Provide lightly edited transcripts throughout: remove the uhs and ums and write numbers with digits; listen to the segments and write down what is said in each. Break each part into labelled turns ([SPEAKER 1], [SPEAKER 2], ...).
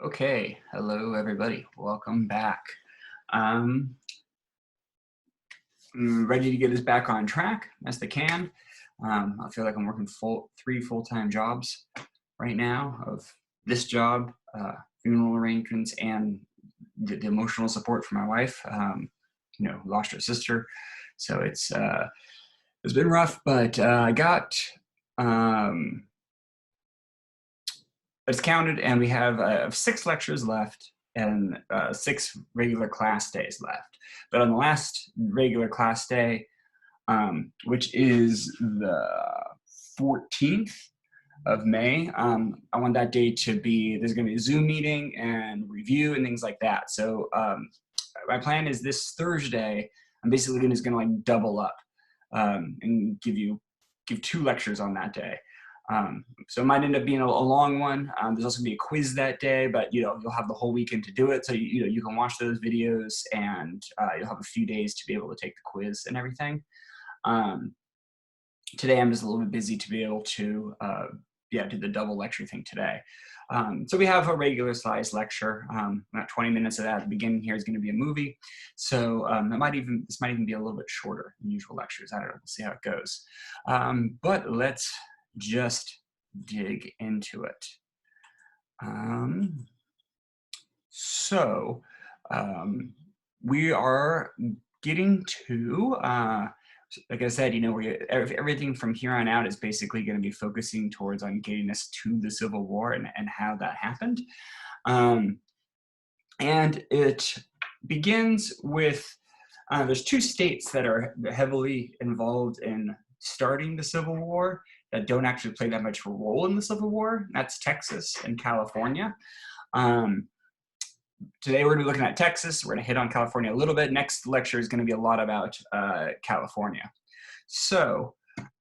[SPEAKER 1] Okay, hello everybody. Welcome back. I'm ready to get us back on track as they can. I feel like I'm working three full-time jobs right now of this job, funeral arrangements, and the emotional support for my wife. Lost her sister, so it's been rough. But I got it's counted, and we have 6 lectures left and 6 regular class days left. But on the last regular class day, which is the 14th of May, I want that day to be, there's going to be a Zoom meeting and review and things like that. So my plan is this Thursday, I'm basically just going to like double up and give 2 lectures on that day. So it might end up being a long one. There's also gonna be a quiz that day, but you'll have the whole weekend to do it. So you can watch those videos, and you'll have a few days to be able to take the quiz and everything. Today I'm just a little bit busy to be able to do the double lecture thing today. So we have a regular size lecture. About 20 minutes of that at the beginning here is going to be a movie. So this might even be a little bit shorter than usual lectures. I don't know. We'll see how it goes. But let's just dig into it. We are getting to, like I said, everything from here on out is basically going to be focusing towards on getting us to the Civil War and how that happened. And it begins with, there's 2 states that are heavily involved in starting the Civil War that don't actually play that much of a role in the Civil War. That's Texas and California. Today we're going to be looking at Texas. We're going to hit on California a little bit. Next lecture is going to be a lot about California. So,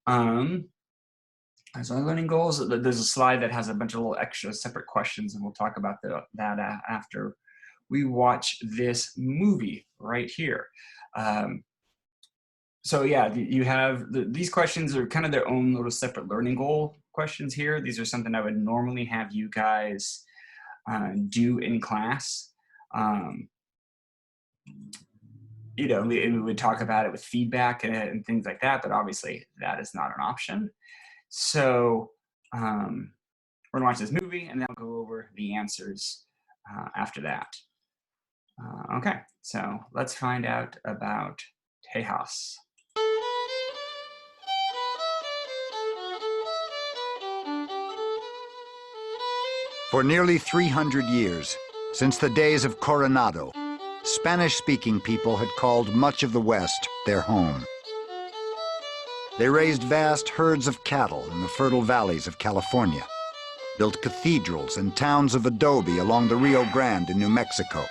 [SPEAKER 1] as our learning goals, there's a slide that has a bunch of little extra separate questions, and we'll talk about that after we watch this movie right here. So yeah, you have these questions are kind of their own little separate learning goal questions here. These are something I would normally have you guys do in class. We would talk about it with feedback and things like that, but obviously that is not an option. So we're gonna watch this movie and then I'll go over the answers after that. Okay, so let's find out about Tejas.
[SPEAKER 2] For nearly 300 years, since the days of Coronado, Spanish-speaking people had called much of the West their home. They raised vast herds of cattle in the fertile valleys of California, built cathedrals and towns of adobe along the Rio Grande in New Mexico.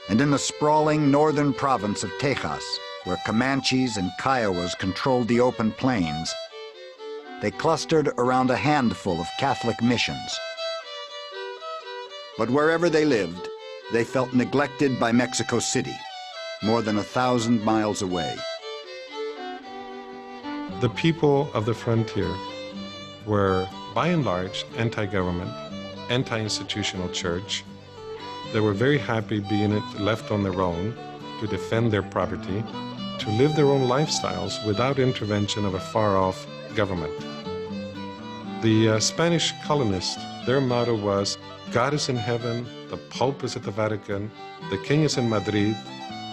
[SPEAKER 2] And in the sprawling northern province of Tejas, where Comanches and Kiowas controlled the open plains, they clustered around a handful of Catholic missions. But wherever they lived, they felt neglected by Mexico City, more than 1,000 miles away.
[SPEAKER 3] The people of the frontier were, by and large, anti-government, anti-institutional church. They were very happy being left on their own to defend their property, to live their own lifestyles without intervention of a far-off government. The Spanish colonists, their motto was, God is in heaven, the Pope is at the Vatican, the King is in Madrid,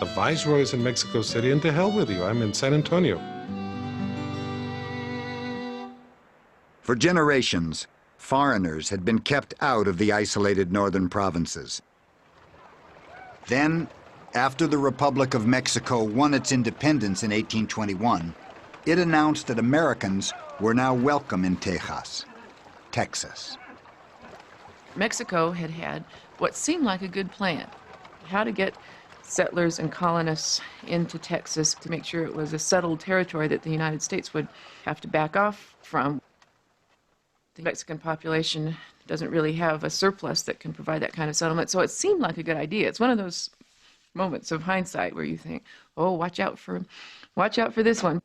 [SPEAKER 3] the Viceroy is in Mexico City, and to hell with you, I'm in San Antonio.
[SPEAKER 2] For generations, foreigners had been kept out of the isolated northern provinces. Then, after the Republic of Mexico won its independence in 1821, it announced that Americans were now welcome in Tejas, Texas.
[SPEAKER 4] Mexico had had what seemed like a good plan, how to get settlers and colonists into Texas to make sure it was a settled territory that the United States would have to back off from. The Mexican population doesn't really have a surplus that can provide that kind of settlement, so it seemed like a good idea. It's one of those moments of hindsight where you think, oh, watch out for this one.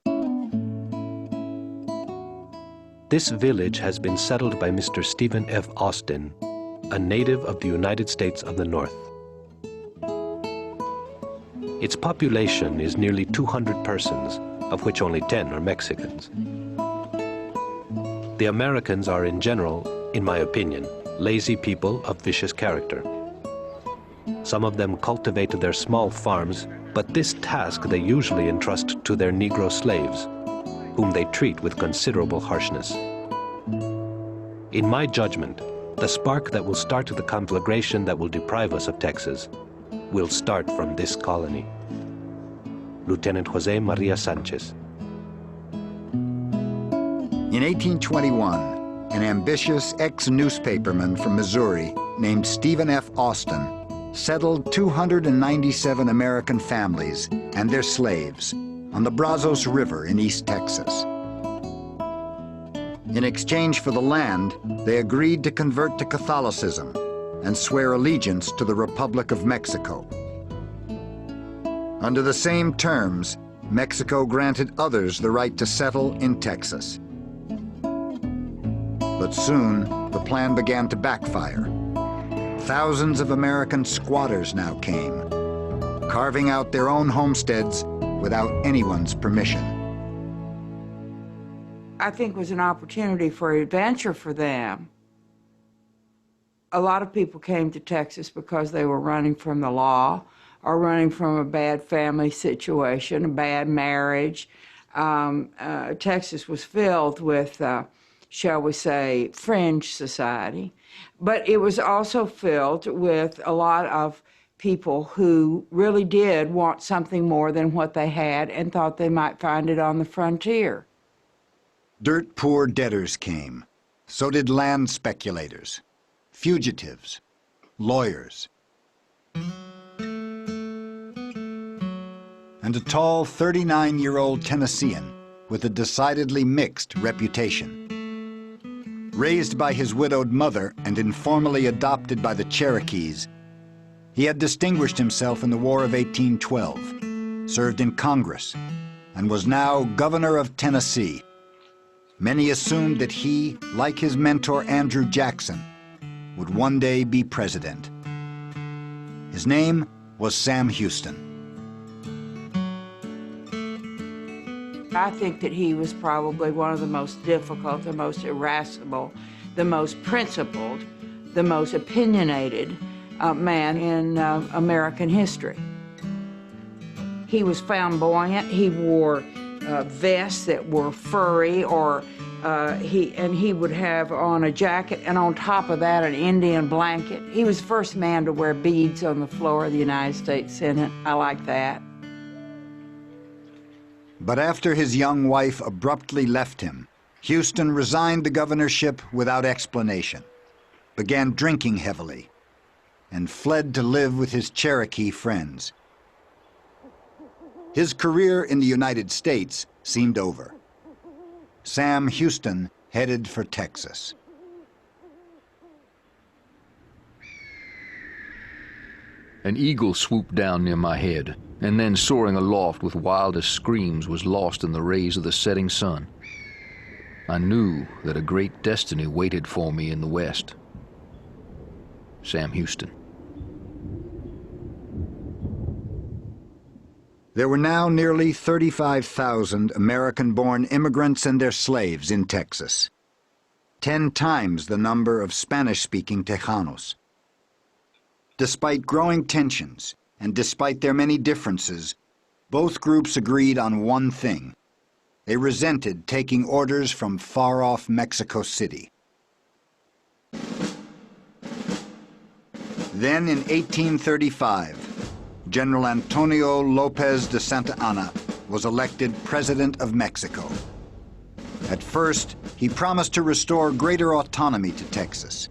[SPEAKER 5] This village has been settled by Mr. Stephen F. Austin. a native of the United States of the North. Its population is nearly 200 persons, of which only 10 are Mexicans. The Americans are in general, in my opinion, lazy people of vicious character. Some of them cultivated their small farms, but this task they usually entrust to their Negro slaves, whom they treat with considerable harshness. In my judgment, the spark that will start the conflagration that will deprive us of Texas will start from this colony. Lieutenant Jose Maria Sanchez.
[SPEAKER 2] In 1821, an ambitious ex-newspaperman from Missouri named Stephen F. Austin settled 297 American families and their slaves on the Brazos River in East Texas. In exchange for the land, they agreed to convert to Catholicism and swear allegiance to the Republic of Mexico. Under the same terms, Mexico granted others the right to settle in Texas. But soon, the plan began to backfire. Thousands of American squatters now came, carving out their own homesteads without anyone's permission.
[SPEAKER 6] I think it was an opportunity for adventure for them. A lot of people came to Texas because they were running from the law or running from a bad family situation, a bad marriage. Texas was filled with, shall we say, fringe society. But it was also filled with a lot of people who really did want something more than what they had and thought they might find it on the frontier.
[SPEAKER 2] Dirt poor debtors came. So did land speculators, fugitives, lawyers. And a tall 39-year-old Tennessean with a decidedly mixed reputation. Raised by his widowed mother and informally adopted by the Cherokees, he had distinguished himself in the War of 1812, served in Congress, and was now governor of Tennessee. Many assumed that he, like his mentor Andrew Jackson, would one day be president. His name was Sam Houston.
[SPEAKER 6] I think that he was probably one of the most difficult, the most irascible, the most principled, the most opinionated man in American history. He was flamboyant. He wore vests that were furry, or he would have on a jacket, and on top of that, an Indian blanket. He was the first man to wear beads on the floor of the United States Senate. I like that.
[SPEAKER 2] But after his young wife abruptly left him, Houston resigned the governorship without explanation, began drinking heavily, and fled to live with his Cherokee friends. His career in the United States seemed over. Sam Houston headed for Texas.
[SPEAKER 7] An eagle swooped down near my head, and then soaring aloft with wildest screams was lost in the rays of the setting sun. I knew that a great destiny waited for me in the West. Sam Houston.
[SPEAKER 2] There were now nearly 35,000 American-born immigrants and their slaves in Texas, 10 times the number of Spanish-speaking Tejanos. Despite growing tensions, and despite their many differences, both groups agreed on one thing. They resented taking orders from far-off Mexico City. Then in 1835, General Antonio Lopez de Santa Anna was elected President of Mexico. At first, he promised to restore greater autonomy to Texas.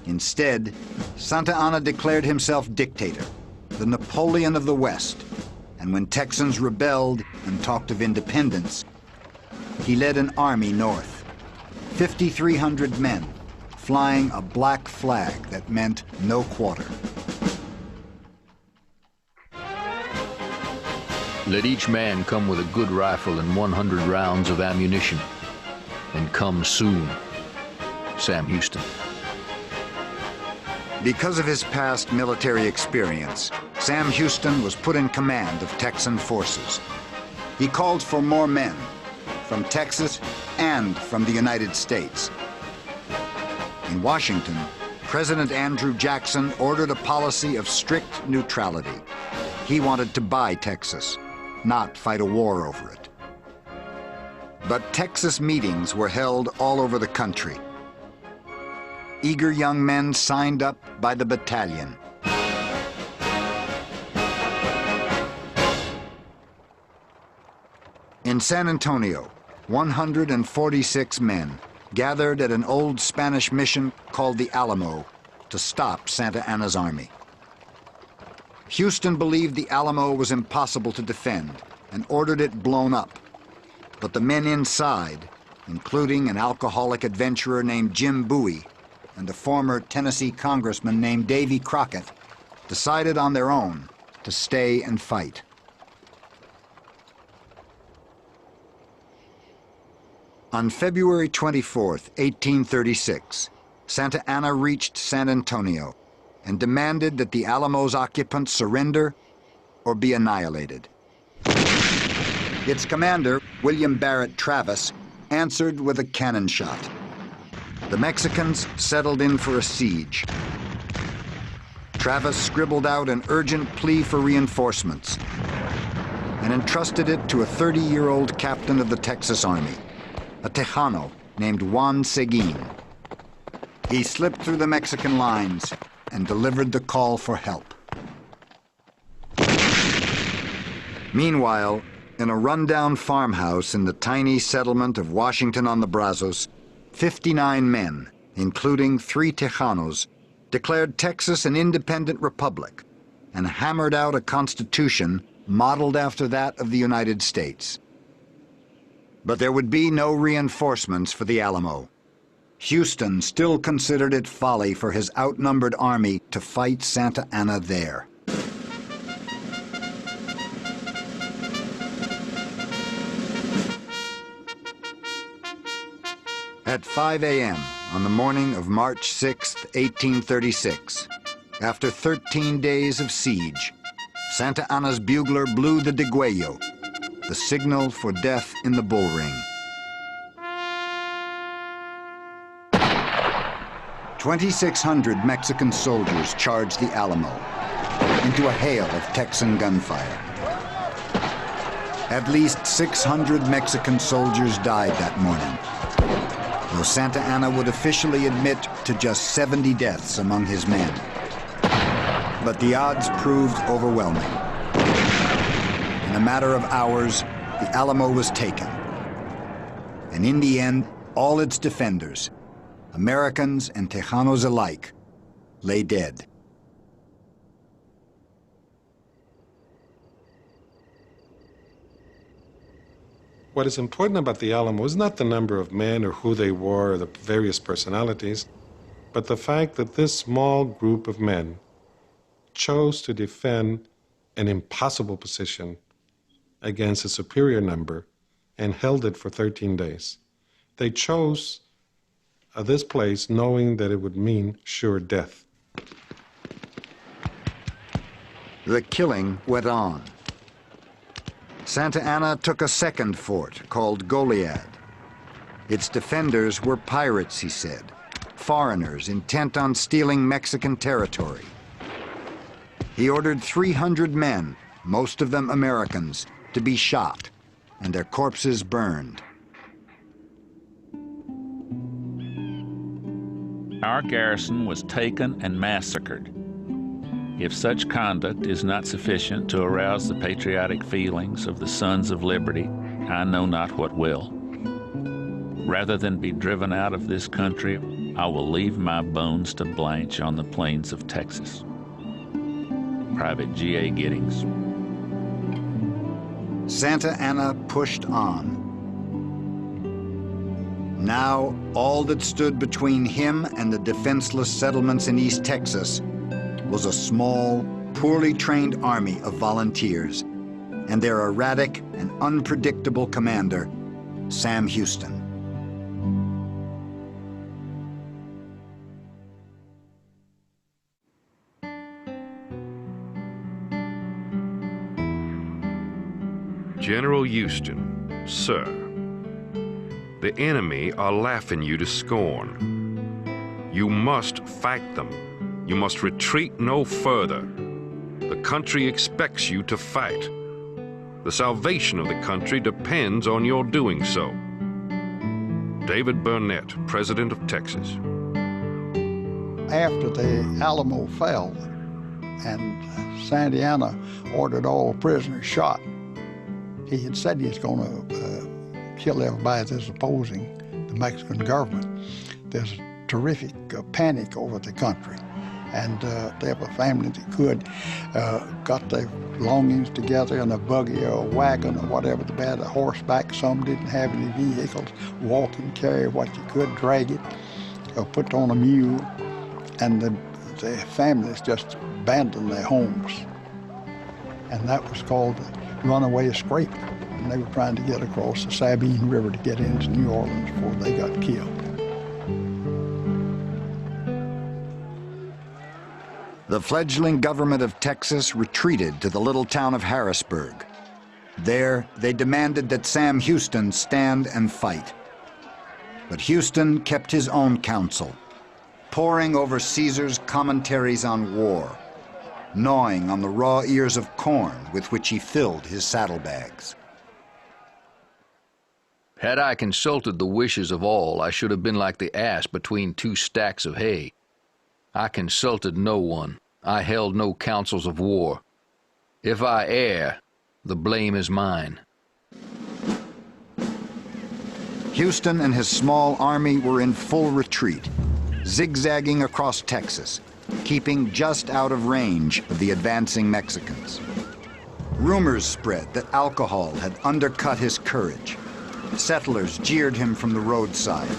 [SPEAKER 2] Instead, Santa Anna declared himself dictator, the Napoleon of the West, and when Texans rebelled and talked of independence, he led an army north, 5,300 men, flying a black flag that meant no quarter.
[SPEAKER 7] Let each man come with a good rifle and 100 rounds of ammunition, and come soon. Sam Houston.
[SPEAKER 2] Because of his past military experience, Sam Houston was put in command of Texan forces. He called for more men from Texas and from the United States. In Washington, President Andrew Jackson ordered a policy of strict neutrality. He wanted to buy Texas, not fight a war over it. But Texas meetings were held all over the country. Eager young men signed up by the battalion. In San Antonio, 146 men gathered at an old Spanish mission called the Alamo to stop Santa Anna's army. Houston believed the Alamo was impossible to defend and ordered it blown up. But the men inside, including an alcoholic adventurer named Jim Bowie and a former Tennessee congressman named Davy Crockett, decided on their own to stay and fight. On February 24th, 1836, Santa Anna reached San Antonio and demanded that the Alamo's occupants surrender or be annihilated. Its commander, William Barrett Travis, answered with a cannon shot. The Mexicans settled in for a siege. Travis scribbled out an urgent plea for reinforcements and entrusted it to a 30-year-old captain of the Texas Army, a Tejano named Juan Seguin. He slipped through the Mexican lines and delivered the call for help. Meanwhile, in a rundown farmhouse in the tiny settlement of Washington on the Brazos, 59 men, including 3 Tejanos, declared Texas an independent republic and hammered out a constitution modeled after that of the United States. But there would be no reinforcements for the Alamo. Houston still considered it folly for his outnumbered army to fight Santa Anna there. At 5 a.m. on the morning of March 6, 1836, after 13 days of siege, Santa Anna's bugler blew the degüello, the signal for death in the bull ring. 2,600 Mexican soldiers charged the Alamo into a hail of Texan gunfire. At least 600 Mexican soldiers died that morning, though Santa Anna would officially admit to just 70 deaths among his men. But the odds proved overwhelming. In a matter of hours, the Alamo was taken. And in the end, all its defenders, Americans and Tejanos alike, lay dead.
[SPEAKER 3] What is important about the Alamo is not the number of men or who they were or the various personalities, but the fact that this small group of men chose to defend an impossible position against a superior number and held it for 13 days. They chose this place knowing that it would mean sure death.
[SPEAKER 2] The killing went on. Santa Anna took a second fort called Goliad. Its defenders were pirates, he said, foreigners intent on stealing Mexican territory. He ordered 300 men, most of them Americans, to be shot and their corpses burned.
[SPEAKER 8] Our garrison was taken and massacred. If such conduct is not sufficient to arouse the patriotic feelings of the Sons of Liberty, I know not what will. Rather than be driven out of this country, I will leave my bones to blanch on the plains of Texas. Private G.A. Giddings.
[SPEAKER 2] Santa Anna pushed on. Now, all that stood between him and the defenseless settlements in East Texas was a small, poorly trained army of volunteers and their erratic and unpredictable commander, Sam Houston.
[SPEAKER 9] General Houston, sir, the enemy are laughing you to scorn. You must fight them. You must retreat no further. The country expects you to fight. The salvation of the country depends on your doing so. David Burnett, President of Texas.
[SPEAKER 10] After the Alamo fell and Santa Anna ordered all prisoners shot, he had said he was going to kill everybody that's opposing the Mexican government. There's a terrific panic over the country. And there were families that could got their belongings together in a buggy or a wagon or whatever, they had a horseback. Some didn't have any vehicles. Walk and carry what you could, drag it, or put on a mule. And the families just abandoned their homes. And that was called the runaway escape. And they were trying to get across the Sabine River to get into New Orleans before they got killed.
[SPEAKER 2] The fledgling government of Texas retreated to the little town of Harrisburg. There, they demanded that Sam Houston stand and fight. But Houston kept his own counsel, poring over Caesar's commentaries on war, gnawing on the raw ears of corn with which he filled his saddlebags.
[SPEAKER 7] Had I consulted the wishes of all, I should have been like the ass between two stacks of hay. I consulted no one. I held no councils of war. If I err, the blame is mine.
[SPEAKER 2] Houston and his small army were in full retreat, zigzagging across Texas, keeping just out of range of the advancing Mexicans. Rumors spread that alcohol had undercut his courage. Settlers jeered him from the roadside.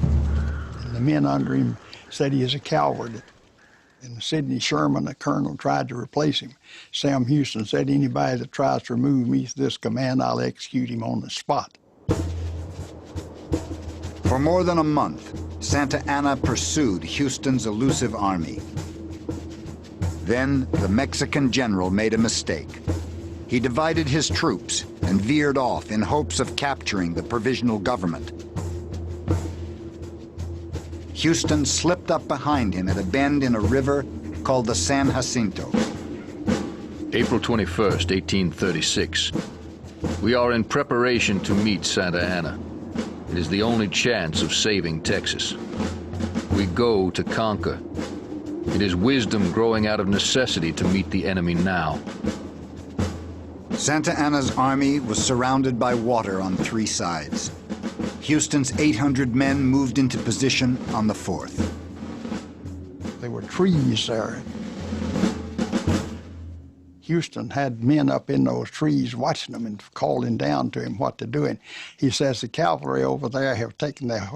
[SPEAKER 10] And the men under him said he is a coward. And Sidney Sherman, the colonel, tried to replace him. Sam Houston said, anybody that tries to remove me from this command, I'll execute him on the spot.
[SPEAKER 2] For more than a month, Santa Anna pursued Houston's elusive army. Then the Mexican general made a mistake. He divided his troops and veered off in hopes of capturing the provisional government. Houston slipped up behind him at a bend in a river called the San Jacinto.
[SPEAKER 7] April 21st, 1836. We are in preparation to meet Santa Anna. It is the only chance of saving Texas. We go to conquer. It is wisdom growing out of necessity to meet the enemy now.
[SPEAKER 2] Santa Anna's army was surrounded by water on 3 sides. Houston's 800 men moved into position on the 4th.
[SPEAKER 10] There were trees there. Houston had men up in those trees watching them and calling down to him what they're doing. He says the cavalry over there have taken their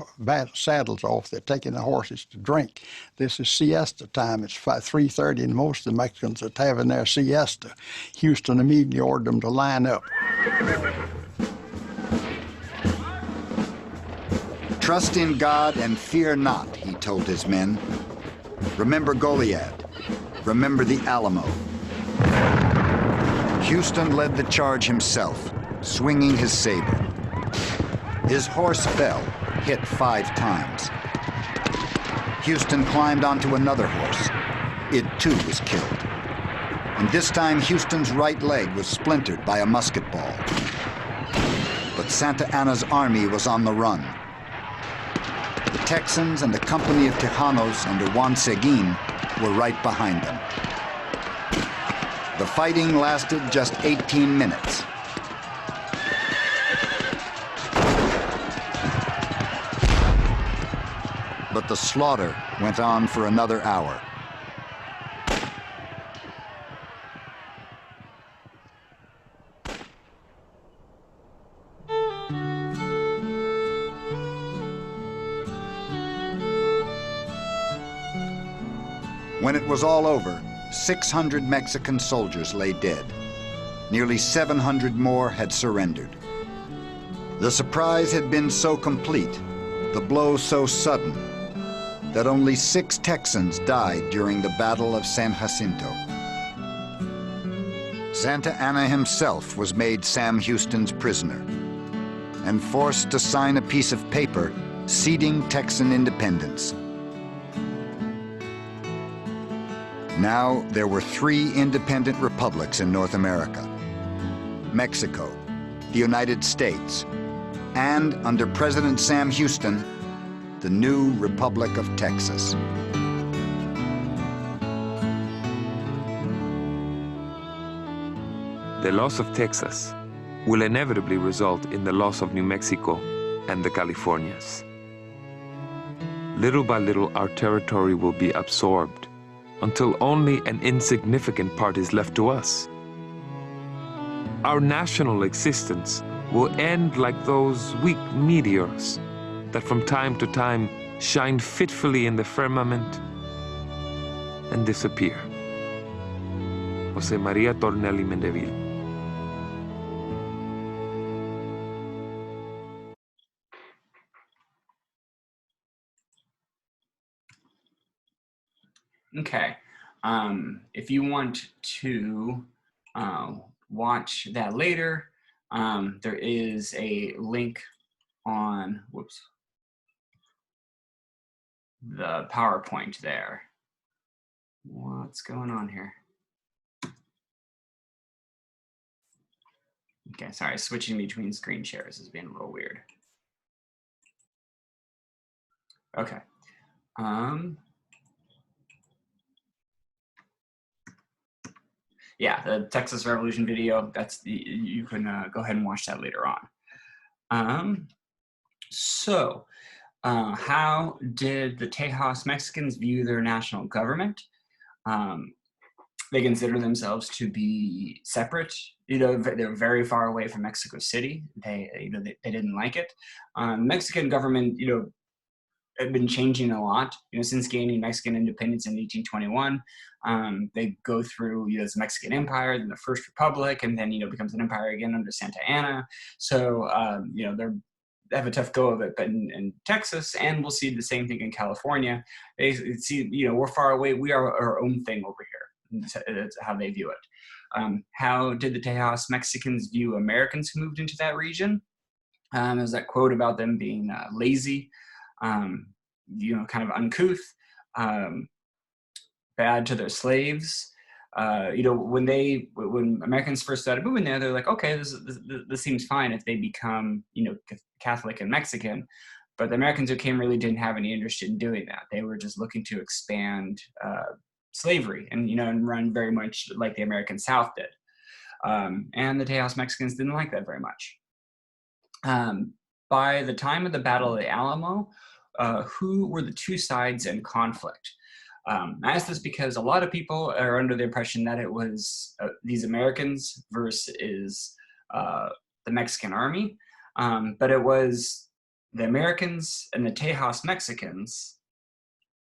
[SPEAKER 10] saddles off. They're taking the horses to drink. This is siesta time. It's 3:30 and most of the Mexicans are having their siesta. Houston immediately ordered them to line up.
[SPEAKER 2] Trust in God and fear not, he told his men. Remember Goliad. Remember the Alamo. Houston led the charge himself, swinging his saber. His horse fell, hit 5 times. Houston climbed onto another horse. It too was killed. And this time Houston's right leg was splintered by a musket ball. But Santa Anna's army was on the run. The Texans and a company of Tejanos under Juan Seguin were right behind them. The fighting lasted just 18 minutes. But the slaughter went on for another hour. When it was all over, 600 Mexican soldiers lay dead. Nearly 700 more had surrendered. The surprise had been so complete, the blow so sudden, that only 6 Texans died during the Battle of San Jacinto. Santa Anna himself was made Sam Houston's prisoner and forced to sign a piece of paper ceding Texan independence. Now there were 3 independent republics in North America: Mexico, the United States, and, under President Sam Houston, the new Republic of Texas.
[SPEAKER 11] The loss of Texas will inevitably result in the loss of New Mexico and the Californias. Little by little, our territory will be absorbed until only an insignificant part is left to us. Our national existence will end like those weak meteors that from time to time shine fitfully in the firmament and disappear. José María Tornelli Mendeville.
[SPEAKER 1] Okay, if you want to watch that later, there is a link on, the PowerPoint there. What's going on here? Okay, sorry, switching between screen shares is being a little weird. Okay. Yeah, the Texas Revolution video, you can go ahead and watch that later on. How did the Tejas Mexicans view their national government? They consider themselves to be separate. They're very far away from Mexico City. They didn't like it. Mexican government, had been changing a lot, since gaining Mexican independence in 1821. They go through, the Mexican Empire, then the First Republic, and then, becomes an empire again under Santa Anna. So, they have a tough go of it, but in Texas, and we'll see the same thing in California, they see, we're far away. We are our own thing over here. That's how they view it. How did the Tejas Mexicans view Americans who moved into that region? There's that quote about them being lazy, kind of uncouth, bad to their slaves. When Americans first started moving there, they're like, okay, this seems fine if they become, Catholic and Mexican. But the Americans who came really didn't have any interest in doing that. They were just looking to expand slavery and run very much like the American South did. And the Tejas Mexicans didn't like that very much. By the time of the Battle of the Alamo, who were the two sides in conflict? I ask this because a lot of people are under the impression that it was these Americans versus the Mexican army, but it was the Americans and the Tejas Mexicans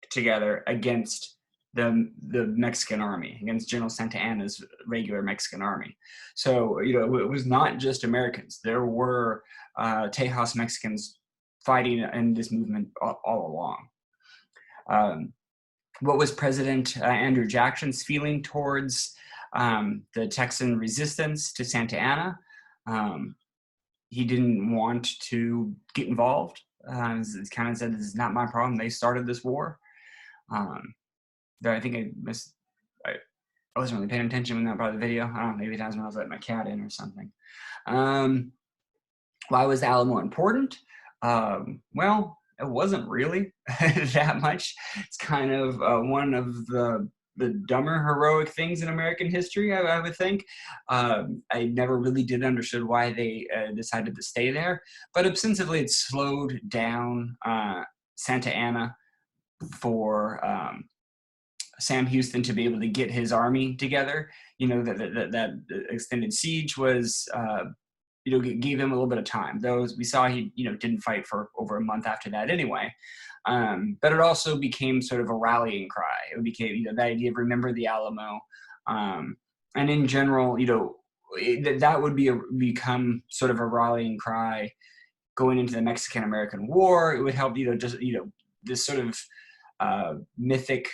[SPEAKER 1] together against the Mexican army, against General Santa Anna's regular Mexican army. So, it was not just Americans. There were Tejas Mexicans fighting in this movement all along. What was President Andrew Jackson's feeling towards the Texan resistance to Santa Anna? He didn't want to get involved. He kind of said, this is not my problem. They started this war. I think I wasn't really paying attention when that part of the video. I don't know, maybe that was when I was letting my cat in or something. Why was the Alamo important? Well, it wasn't really that much. It's kind of one of the dumber heroic things in American history, I would think. I never really did understand why they decided to stay there, but ostensibly it slowed down Santa Anna for Sam Houston to be able to get his army together. That extended siege was gave him a little bit of time. Though we saw he didn't fight for over a month after that anyway. But it also became sort of a rallying cry. It became the idea of remember the Alamo, and in general that would become sort of a rallying cry going into the Mexican-American War. It would help this sort of mythic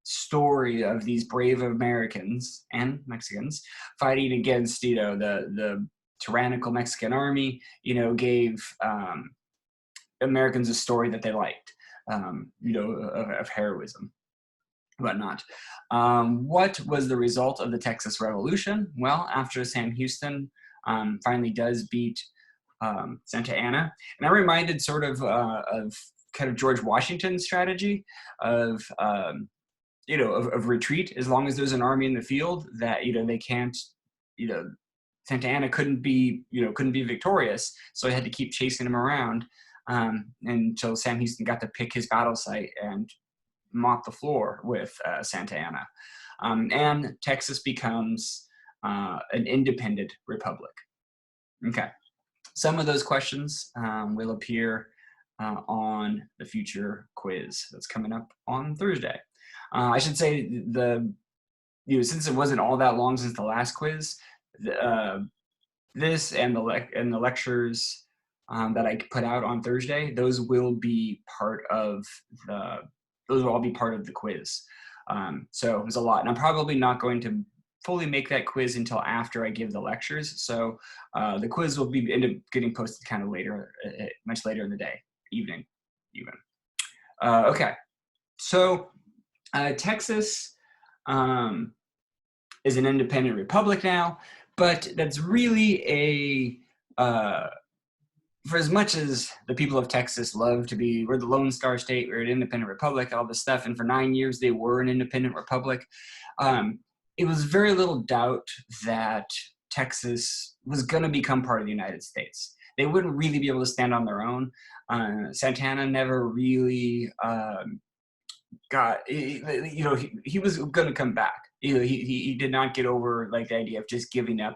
[SPEAKER 1] story of these brave Americans and Mexicans fighting against, the tyrannical Mexican army, gave Americans a story that they liked, of heroism, whatnot. What was the result of the Texas Revolution? Well, after Sam Houston finally does beat Santa Anna, and I'm reminded sort of kind of George Washington's strategy of of retreat. As long as there's an army in the field, that they can't, Santa Anna couldn't be victorious, so he had to keep chasing him around until Sam Houston got to pick his battle site and mop the floor with Santa Anna, and Texas becomes an independent republic. Okay, some of those questions will appear on the future quiz that's coming up on Thursday. I should say since it wasn't all that long since the last quiz, this and the lectures that I put out on Thursday, those will all be part of the quiz. So there's a lot, and I'm probably not going to fully make that quiz until after I give the lectures. So the quiz will end up getting posted kind of later, much later in the day, evening, even. Okay, so Texas is an independent republic now, but that's really for as much as the people of Texas love to be, we're the Lone Star State, we're an independent republic, all this stuff, and for 9 years they were an independent republic, it was very little doubt that Texas was going to become part of the United States. They wouldn't really be able to stand on their own. Santana never really he was going to come back. He did not get over the idea of just giving up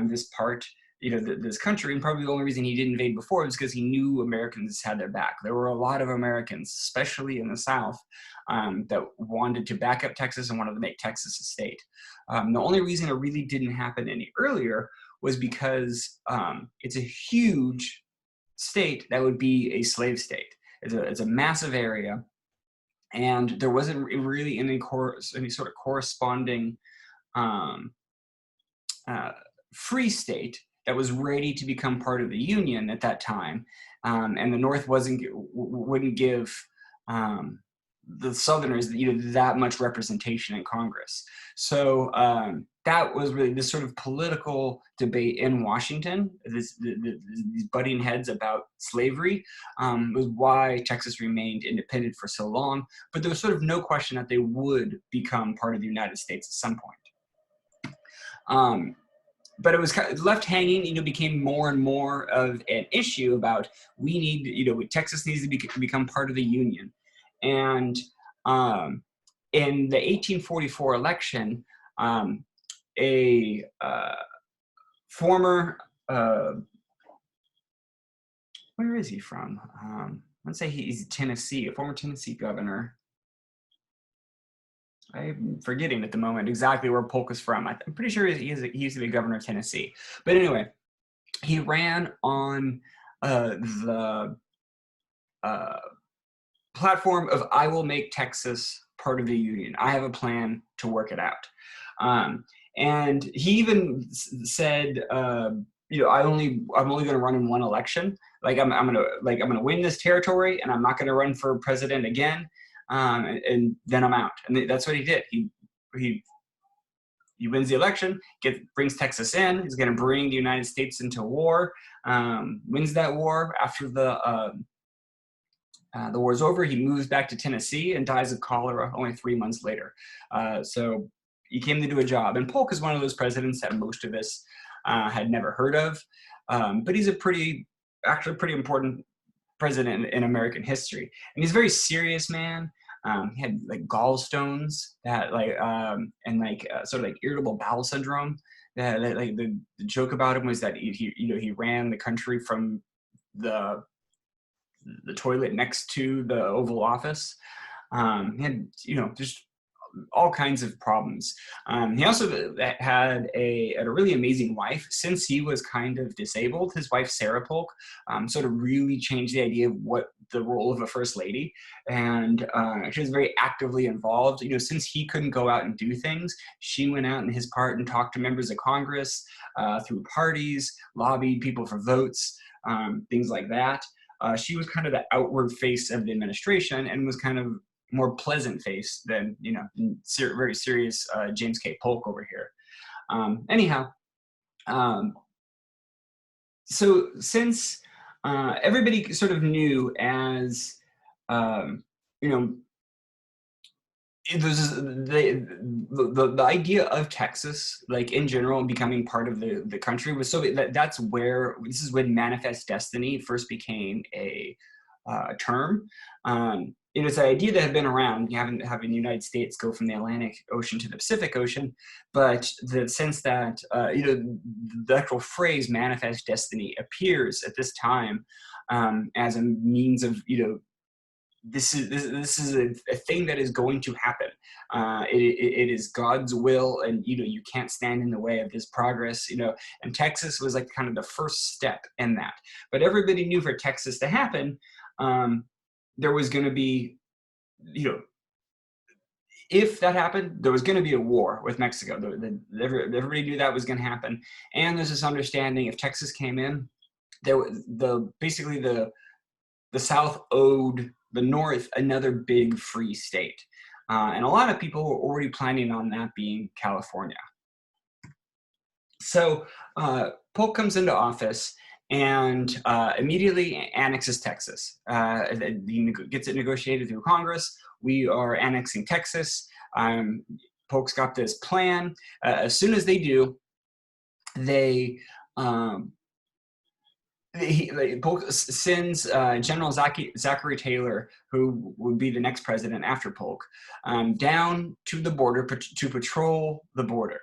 [SPEAKER 1] this part, this country, and probably the only reason he didn't invade before was because he knew Americans had their back. There were a lot of Americans, especially in the South, that wanted to back up Texas and wanted to make Texas a state. The only reason it really didn't happen any earlier was because it's a huge state that would be a slave state. It's a massive area, and there wasn't really any sort of corresponding free state that was ready to become part of the Union at that time, and the North wouldn't give the Southerners that much representation in Congress. So that was really this sort of political debate in Washington, these butting heads about slavery, was why Texas remained independent for so long. But there was sort of no question that they would become part of the United States at some point. But it was kind of left hanging, became more and more of an issue about Texas needs to become part of the Union. And in the 1844 election, a former, where is he from? Let's say he's Tennessee, a former Tennessee governor. I'm forgetting at the moment exactly where Polk is from. I'm pretty sure he used to be governor of Tennessee. But anyway, he ran on the platform of, I will make Texas part of the Union. I have a plan to work it out. And he even said, I'm only going to run in one election. I'm going to win this territory, and I'm not going to run for president again. And then I'm out. And that's what he did. He wins the election, brings Texas in. He's going to bring the United States into war. Wins that war. After the war's over, he moves back to Tennessee and dies of cholera only 3 months later. So he came to do a job. And Polk is one of those presidents that most of us had never heard of. But he's actually pretty important president in American history. And he's a very serious man. He had gallstones that sort of irritable bowel syndrome. The joke about him was that he ran the country from the toilet next to the Oval Office. He had just all kinds of problems. He also had a really amazing wife. Since he was kind of disabled, his wife, Sarah Polk, sort of really changed the idea of what the role of a first lady. And she was very actively involved. You know, since he couldn't go out and do things, she went out in his part and talked to members of Congress through parties, lobbied people for votes, things like that. She was kind of the outward face of the administration and was kind of more pleasant face than, you know, very serious James K. Polk over here. Anyhow, so since everybody sort of knew as, you know, the idea of Texas, like in general, becoming part of the country was so that's where this is when manifest destiny first became a term. It is an idea that had been around. You haven't having the United States go from the Atlantic Ocean to the Pacific Ocean, but the sense that you know, the actual phrase "manifest destiny" appears at this time as a means of, you know, this is a thing that is going to happen. It is God's will, and you know, you can't stand in the way of His progress. You know, and Texas was like kind of the first step in that. But everybody knew for Texas to happen, there was going to be, you know, if that happened, there was going to be a war with Mexico. Everybody knew that was going to happen, and there's this understanding if Texas came in, there was basically the South owed the North another big free state. And a lot of people were already planning on that being California. So Polk comes into office and immediately annexes Texas. He gets it negotiated through Congress. We are annexing Texas. Polk's got this plan. As soon as they do, they Polk sends General Zachary Taylor, who would be the next president after Polk, down to the border to patrol the border.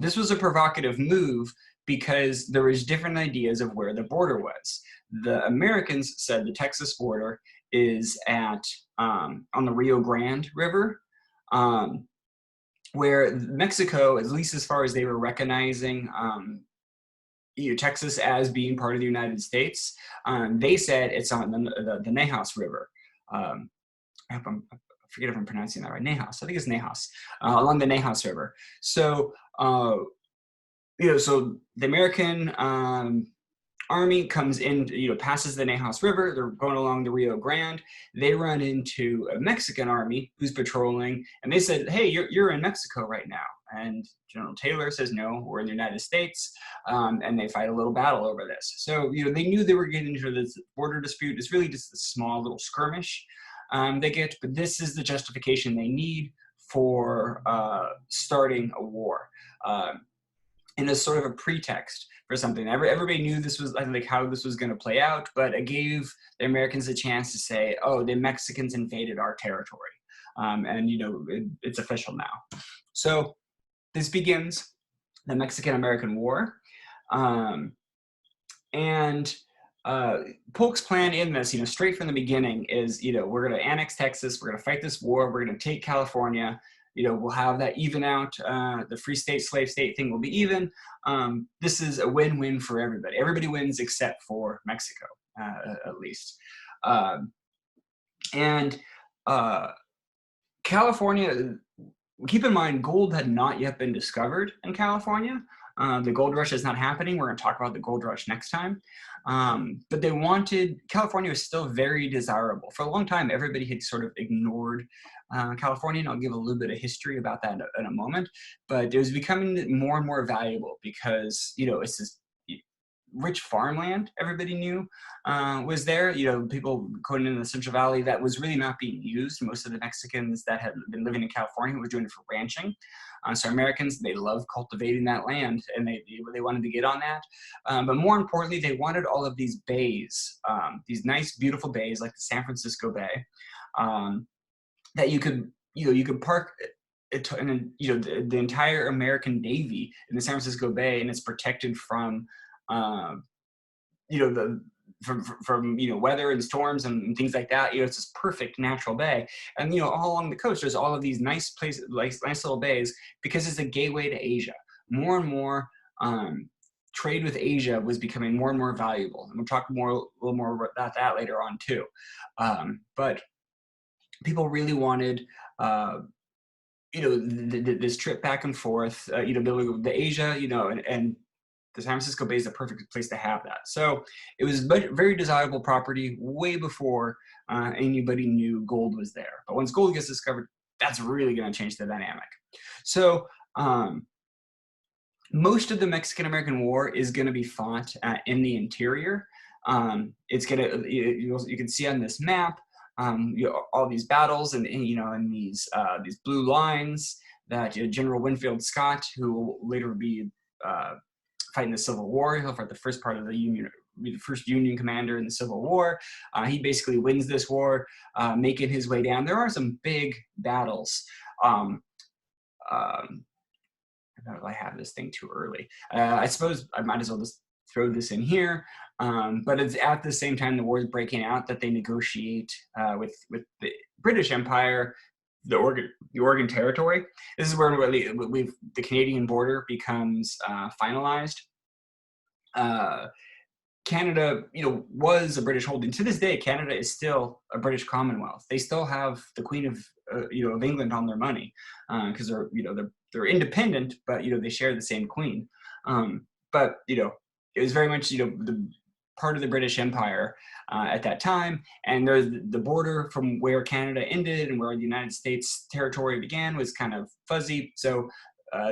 [SPEAKER 1] This was a provocative move because there was different ideas of where the border was. The Americans said the Texas border is at on the Rio Grande River, where Mexico, at least as far as they were recognizing you know, Texas as being part of the United States, they said it's on the Nejas River. I forget if I'm pronouncing that right. Nejas, I think it's Nejas, along the Nejas River. So, you know, so the American army comes in, you know, passes the Nejas River. They're going along the Rio Grande. They run into a Mexican army who's patrolling, and they said, "Hey, you're in Mexico right now." And General Taylor says, "No, we're in the United States," and they fight a little battle over this. So, you know, they knew they were getting into this border dispute. It's really just a small little skirmish they get, but this is the justification they need for starting a war. And as sort of a pretext for something. Everybody knew this was like how this was going to play out, but it gave the Americans a chance to say, "Oh, the Mexicans invaded our territory," and you know, it's official now. So this begins the Mexican-American War, and Polk's plan in this, you know, straight from the beginning is, you know, we're going to annex Texas, we're going to fight this war, we're going to take California. You know, we'll have that even out. The free state, slave state thing will be even. This is a win-win for everybody. Everybody wins except for Mexico, at least. And California, keep in mind, gold had not yet been discovered in California. The gold rush is not happening. We're going to talk about the gold rush next time. But they wanted, California was still very desirable. For a long time, everybody had sort of ignored California, and I'll give a little bit of history about that in a moment. But it was becoming more and more valuable because, you know, it's this rich farmland everybody knew was there. You know, people going in the Central Valley that was really not being used. Most of the Mexicans that had been living in California were doing it for ranching. So Americans, they loved cultivating that land, and they wanted to get on that. But more importantly, they wanted all of these bays, these nice, beautiful bays like the San Francisco Bay, that you could park. And you know, the entire American Navy in the San Francisco Bay, and it's protected from you know, from weather and storms and things like that. It's this perfect natural bay, and all along the coast there's all of these nice places, like nice little bays, because it's a gateway to Asia. More and more trade with Asia was becoming more and more valuable, and we'll talk a little more about that later on too. But people really wanted this trip back and forth, building the Asia, and the San Francisco Bay is the perfect place to have that. So it was very desirable property way before anybody knew gold was there. But once gold gets discovered, that's really going to change the dynamic. So most of the Mexican-American War is going to be fought in the interior. It's going to, you can see on this map, all these battles and these blue lines that General Winfield Scott, who will later be fighting the Civil War, he'll fight the first part of the Union, be the first Union commander in the Civil War. He basically wins this war, making his way down. There are some big battles. I have this thing too early. I suppose I might as well just throw this in here. But it's at the same time the war is breaking out that they negotiate with the British Empire, the Oregon Territory. This is where the Canadian border becomes finalized. Canada, was a British holding. To this day, Canada is still a British Commonwealth. They still have the Queen of of England on their money because they're independent, but they share the same queen. But it was very much the part of the British Empire at that time, and there's the border from where Canada ended and where the United States territory began was kind of fuzzy. So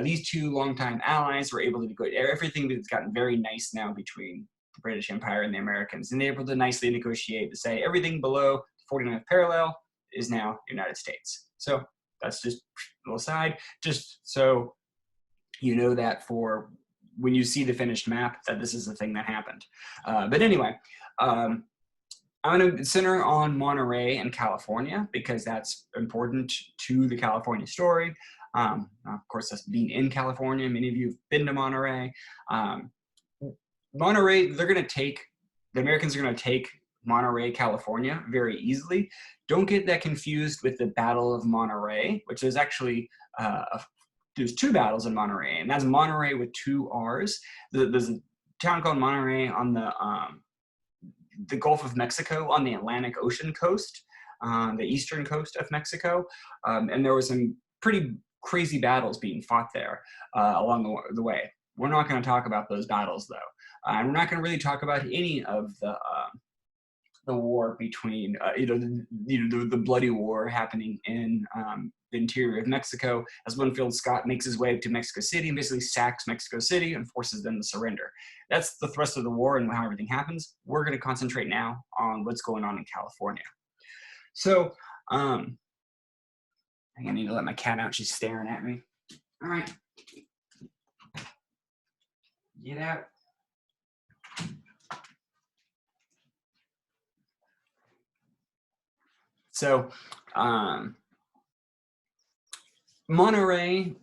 [SPEAKER 1] these two longtime allies were able to go. Everything has gotten very nice now between the British Empire and the Americans, and they're able to nicely negotiate to say everything below the 49th parallel is now the United States. So that's just a little side, just so that for when you see the finished map, that this is the thing that happened. But anyway, I'm going to center on Monterey and California because that's important to the California story. Of course, that's being in California. Many of you have been to Monterey. Monterey, the Americans are going to take Monterey, California very easily. Don't get that confused with the Battle of Monterey, which is actually there's two battles in Monterey, and that's Monterey with two R's. There's a town called Monterey on the Gulf of Mexico on the Atlantic Ocean coast, the eastern coast of Mexico, and there was some pretty crazy battles being fought there along the way. We're not going to talk about those battles though, and we're not going to really talk about any of the war between the bloody war happening in the interior of Mexico as Winfield Scott makes his way to Mexico City and basically sacks Mexico City and forces them to surrender. That's the thrust of the war and how everything happens. We're going to concentrate now on what's going on in California. So I think I need to let my cat out. She's staring at me. All right. Get out. So Monterey,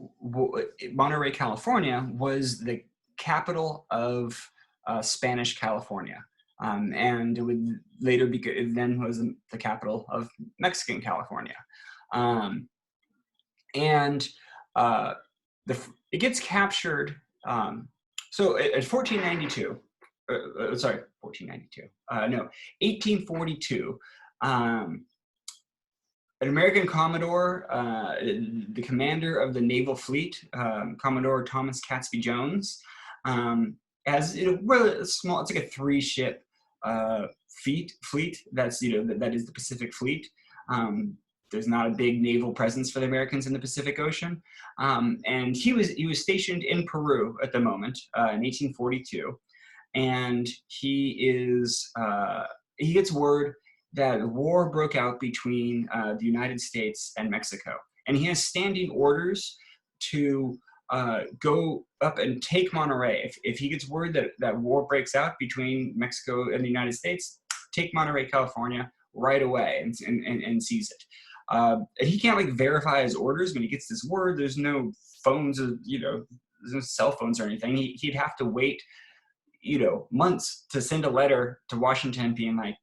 [SPEAKER 1] California was the capital of Spanish California. And it would later be, then was the capital of Mexican California. It gets captured. So at 1842, no, 1842, an American Commodore, the commander of the naval fleet, Commodore Thomas Catesby Jones, has really small. It's like a 3-ship fleet. That's that is the Pacific Fleet. There's not a big naval presence for the Americans in the Pacific Ocean, and he was stationed in Peru at the moment in 1842, and he gets word that war broke out between the United States and Mexico. And he has standing orders to go up and take Monterey. If he gets word that war breaks out between Mexico and the United States, take Monterey, California right away and seize it. He can't verify his orders when he gets this word. There's no phones, there's no cell phones or anything. He'd have to wait months to send a letter to Washington being like,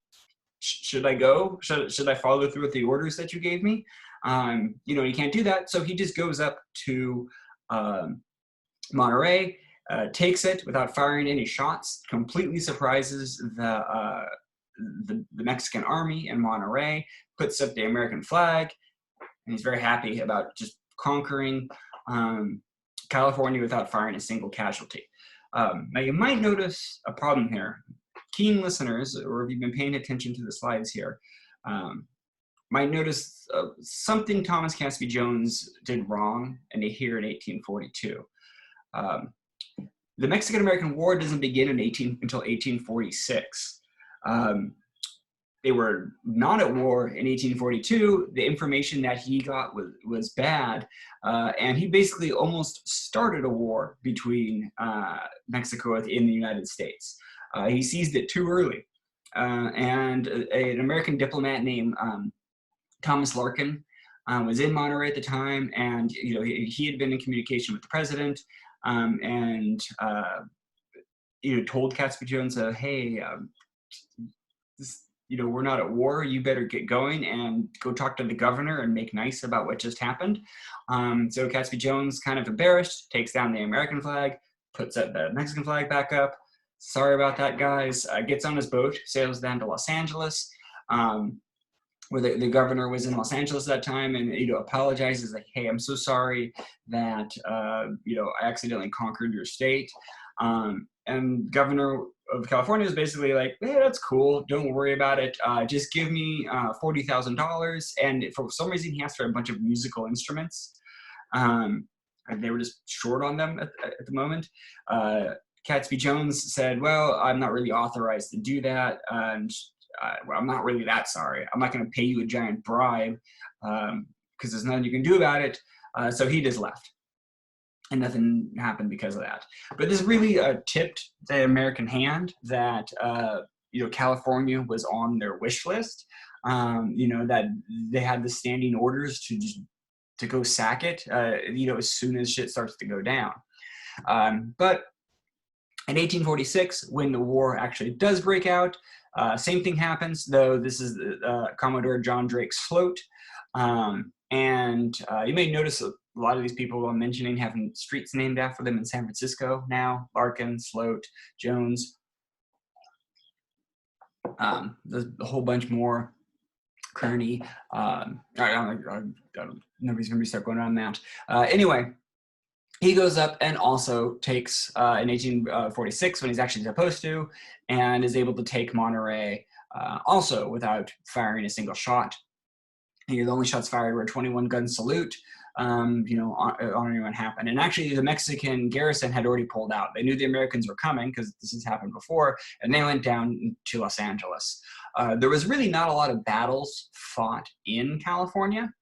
[SPEAKER 1] should I go? Should I follow through with the orders that you gave me? You can't do that. So he just goes up to Monterey, takes it without firing any shots, completely surprises the Mexican army in Monterey, puts up the American flag, and he's very happy about just conquering California without firing a single casualty. Now you might notice a problem here. Keen listeners, or if you've been paying attention to the slides here, might notice something Thomas Catsby Jones did wrong here in 1842. The Mexican-American War doesn't begin until 1846. They were not at war in 1842. The information that he got was bad, and he basically almost started a war between Mexico and the United States. He seized it too early, and an American diplomat named Thomas Larkin was in Monterey at the time, and he had been in communication with the president, and told Catsby Jones, "Hey, we're not at war. You better get going and go talk to the governor and make nice about what just happened." So Catsby Jones, kind of embarrassed, takes down the American flag, puts the Mexican flag back up. Sorry about that, guys. Gets on his boat, sails down to Los Angeles, where the governor was in Los Angeles at that time, and apologizes, like, "Hey, I'm so sorry that I accidentally conquered your state." And Governor of California is basically like, "Hey, that's cool. Don't worry about it. Just give me $40,000." And for some reason, he asked for a bunch of musical instruments, and they were just short on them at the moment. Catsby Jones said, "Well, I'm not really authorized to do that, and I'm not really that sorry. I'm not going to pay you a giant bribe because there's nothing you can do about it." So he just left. And nothing happened because of that. But this really tipped the American hand that California was on their wish list. That they had the standing orders to go sack it. As soon as shit starts to go down. But in 1846, when the war actually does break out, same thing happens. Though this is Commodore John Drake's float, and you may notice a lot of these people I'm mentioning having streets named after them in San Francisco now: Larkin, Sloat, Jones. There's a whole bunch more. Kearney. Nobody's going to start going on that. Anyway, he goes up and also takes, in 1846, when he's actually supposed to, and is able to take Monterey also without firing a single shot. The only shots fired were a 21-gun salute, honoring what happened. And actually, the Mexican garrison had already pulled out. They knew the Americans were coming because this has happened before, and they went down to Los Angeles. There was really not a lot of battles fought in California.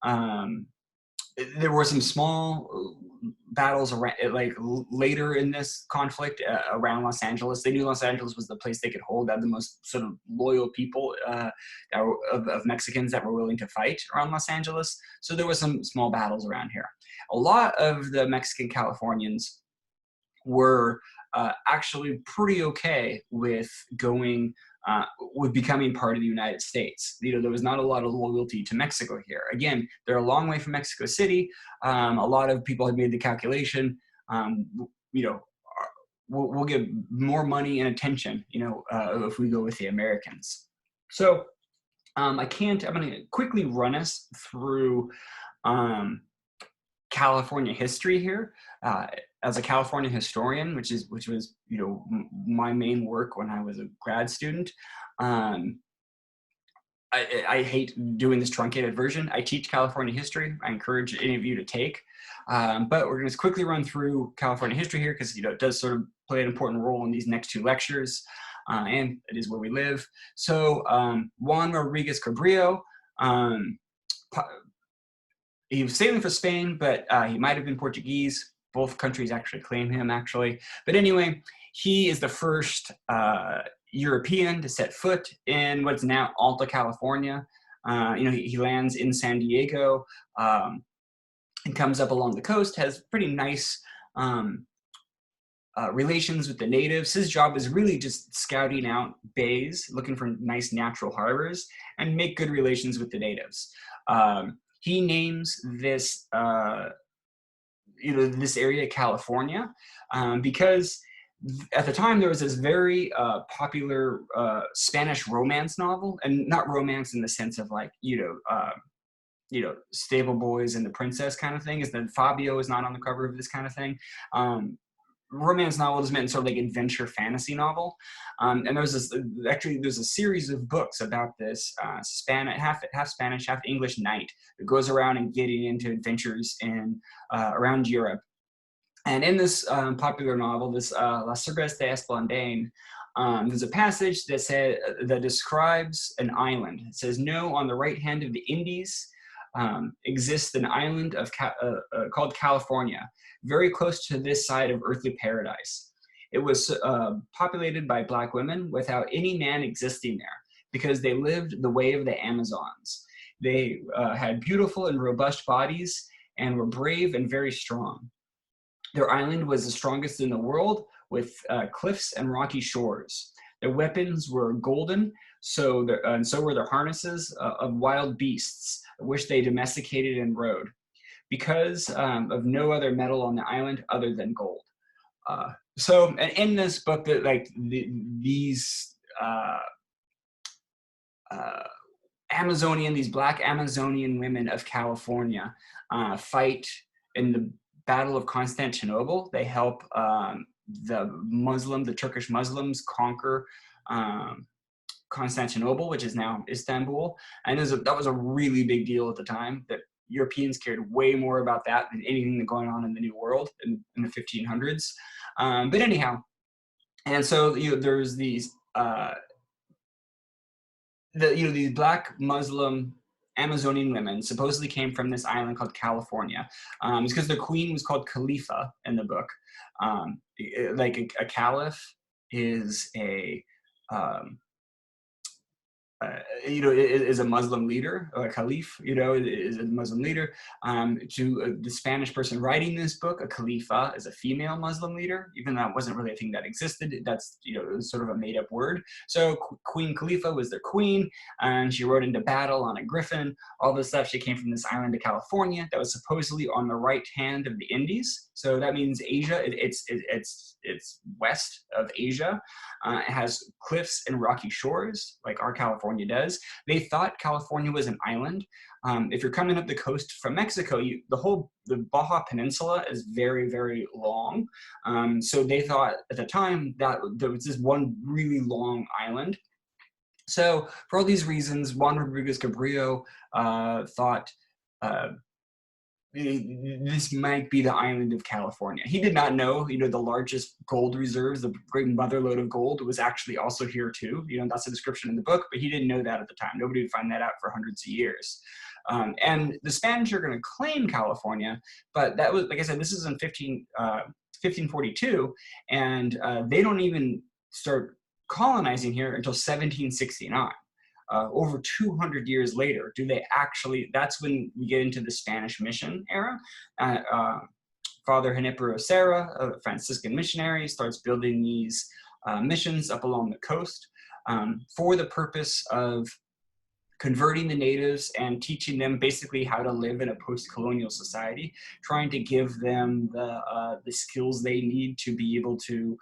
[SPEAKER 1] There were some small battles around, like later in this conflict around Los Angeles. They knew Los Angeles was the place they could hold, had the most sort of loyal people of Mexicans that were willing to fight around Los Angeles. So there were some small battles around here. A lot of the Mexican Californians were actually pretty okay with with becoming part of the United States. There was not a lot of loyalty to Mexico here. Again, they're a long way from Mexico City. A lot of people had made the calculation, we'll get more money and attention, if we go with the Americans. So I'm going to quickly run us through California history here. As a California historian, which was my main work when I was a grad student, I hate doing this truncated version. I teach California history. I encourage any of you to take, but we're going to quickly run through California history here because it does sort of play an important role in these next two lectures, and it is where we live. So Juan Rodriguez Cabrillo. He was sailing for Spain, but he might have been Portuguese. Both countries actually claim him, actually. But anyway, he is the first European to set foot in what's now Alta California. He lands in San Diego and comes up along the coast, has pretty nice relations with the natives. His job was really just scouting out bays, looking for nice natural harbors, and make good relations with the natives. He names this, this area California, because at the time there was this very popular Spanish romance novel, and not romance in the sense of like, stable boys and the princess kind of thing, is that Fabio is not on the cover of this kind of thing. Romance novel is meant sort of like adventure fantasy novel. And there's a series of books about this half Spanish, half English knight who goes around and getting into adventures in around Europe. And in this popular novel, this La Cerveza de Esplandian, there's a passage that describes an island. It says, "No, on the right hand of the Indies exists an island called California, very close to this side of earthly paradise. It was populated by black women without any man existing there, because they lived the way of the Amazons. They had beautiful and robust bodies and were brave and very strong. Their island was the strongest in the world, with cliffs and rocky shores. Their weapons were golden, and so were their harnesses of wild beasts, which they domesticated and rode, because of no other metal on the island other than gold." So, and in this book, that these these black Amazonian women of California fight in the Battle of Constantinople. They help the Turkish Muslims conquer Constantinople, which is now Istanbul. And that was a really big deal at the time, that Europeans cared way more about that than anything going on in the New World in the 1500s. But anyhow, and so there's these these black Muslim Amazonian women supposedly came from this island called California. It's because the queen was called Khalifa in the book. Like a caliph is is a Muslim leader, or a caliph, is a Muslim leader. To the Spanish person writing this book, a khalifa is a female Muslim leader, even though that wasn't really a thing that existed. That's, it was sort of a made-up word. So Queen Khalifa was their queen, and she rode into battle on a griffin, all this stuff. She came from this island of California that was supposedly on the right hand of the Indies. So that means Asia. It's west of Asia. It has cliffs and rocky shores, like our California does. They thought California was an island. If you're coming up the coast from Mexico, the Baja Peninsula is very, very long. So they thought at the time that there was this one really long island. So for all these reasons, Juan Rodriguez Cabrillo thought this might be the island of California. He did not know, the largest gold reserves, the great motherlode of gold, was actually also here too. That's a description in the book, but he didn't know that at the time. Nobody would find that out for hundreds of years. And the Spanish are going to claim California, but that was, like I said, this is in 1542, and they don't even start colonizing here until 1769. Over 200 years later, that's when we get into the Spanish mission era. Father Junipero Serra, a Franciscan missionary, starts building these missions up along the coast for the purpose of converting the natives and teaching them basically how to live in a post-colonial society, trying to give them the skills they need to be able to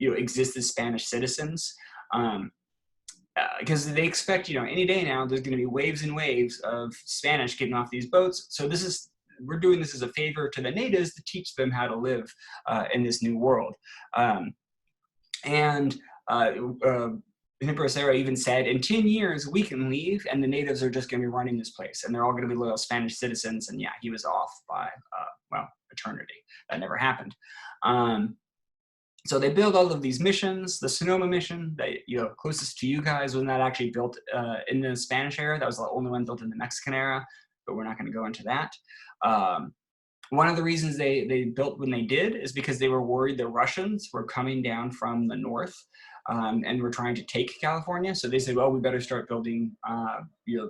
[SPEAKER 1] exist as Spanish citizens. Because they expect, any day now, there's going to be waves and waves of Spanish getting off these boats. So we're doing this as a favor to the natives to teach them how to live in this new world. Junipero Serra even said, in 10 years, we can leave, and the natives are just going to be running this place, and they're all going to be loyal Spanish citizens. And yeah, he was off by, eternity. That never happened. So they build all of these missions. The Sonoma mission, that closest to you guys, was not actually built in the Spanish era. That was the only one built in the Mexican era, but we're not going to go into that. One of the reasons they built when they did is because they were worried the Russians were coming down from the north and were trying to take California. So they said, well, we better start building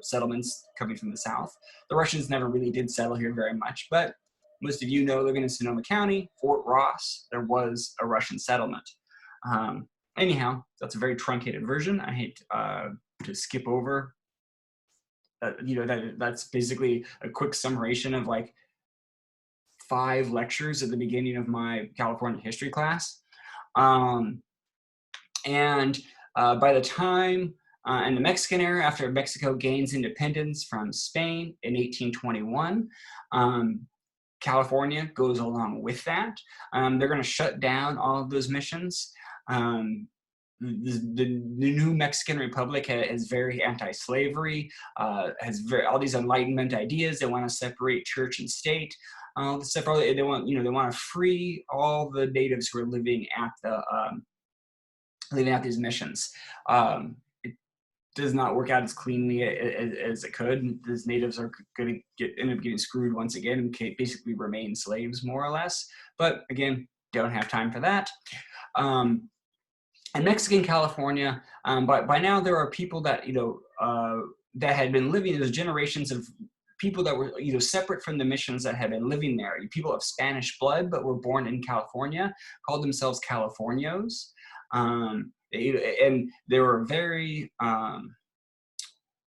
[SPEAKER 1] settlements coming from the south. The Russians never really did settle here very much, but most of you know, living in Sonoma County, Fort Ross, there was a Russian settlement. Anyhow, that's a very truncated version. I hate to skip over. That's basically a quick summation of like 5 lectures at the beginning of my California history class. By the time in the Mexican era, after Mexico gains independence from Spain in 1821, California goes along with that. They're going to shut down all of those missions. The new Mexican Republic is very anti-slavery, has all these Enlightenment ideas. They want to separate church and state. They want to free all the natives who are living at these missions. It does not work out as cleanly as it could. These natives are going to end up getting screwed once again and basically remain slaves, more or less. But again, don't have time for that. In Mexican California, by now there are people that that had been living. There's generations of people that were separate from the missions that had been living there. People of Spanish blood, but were born in California, called themselves Californios. And they were very they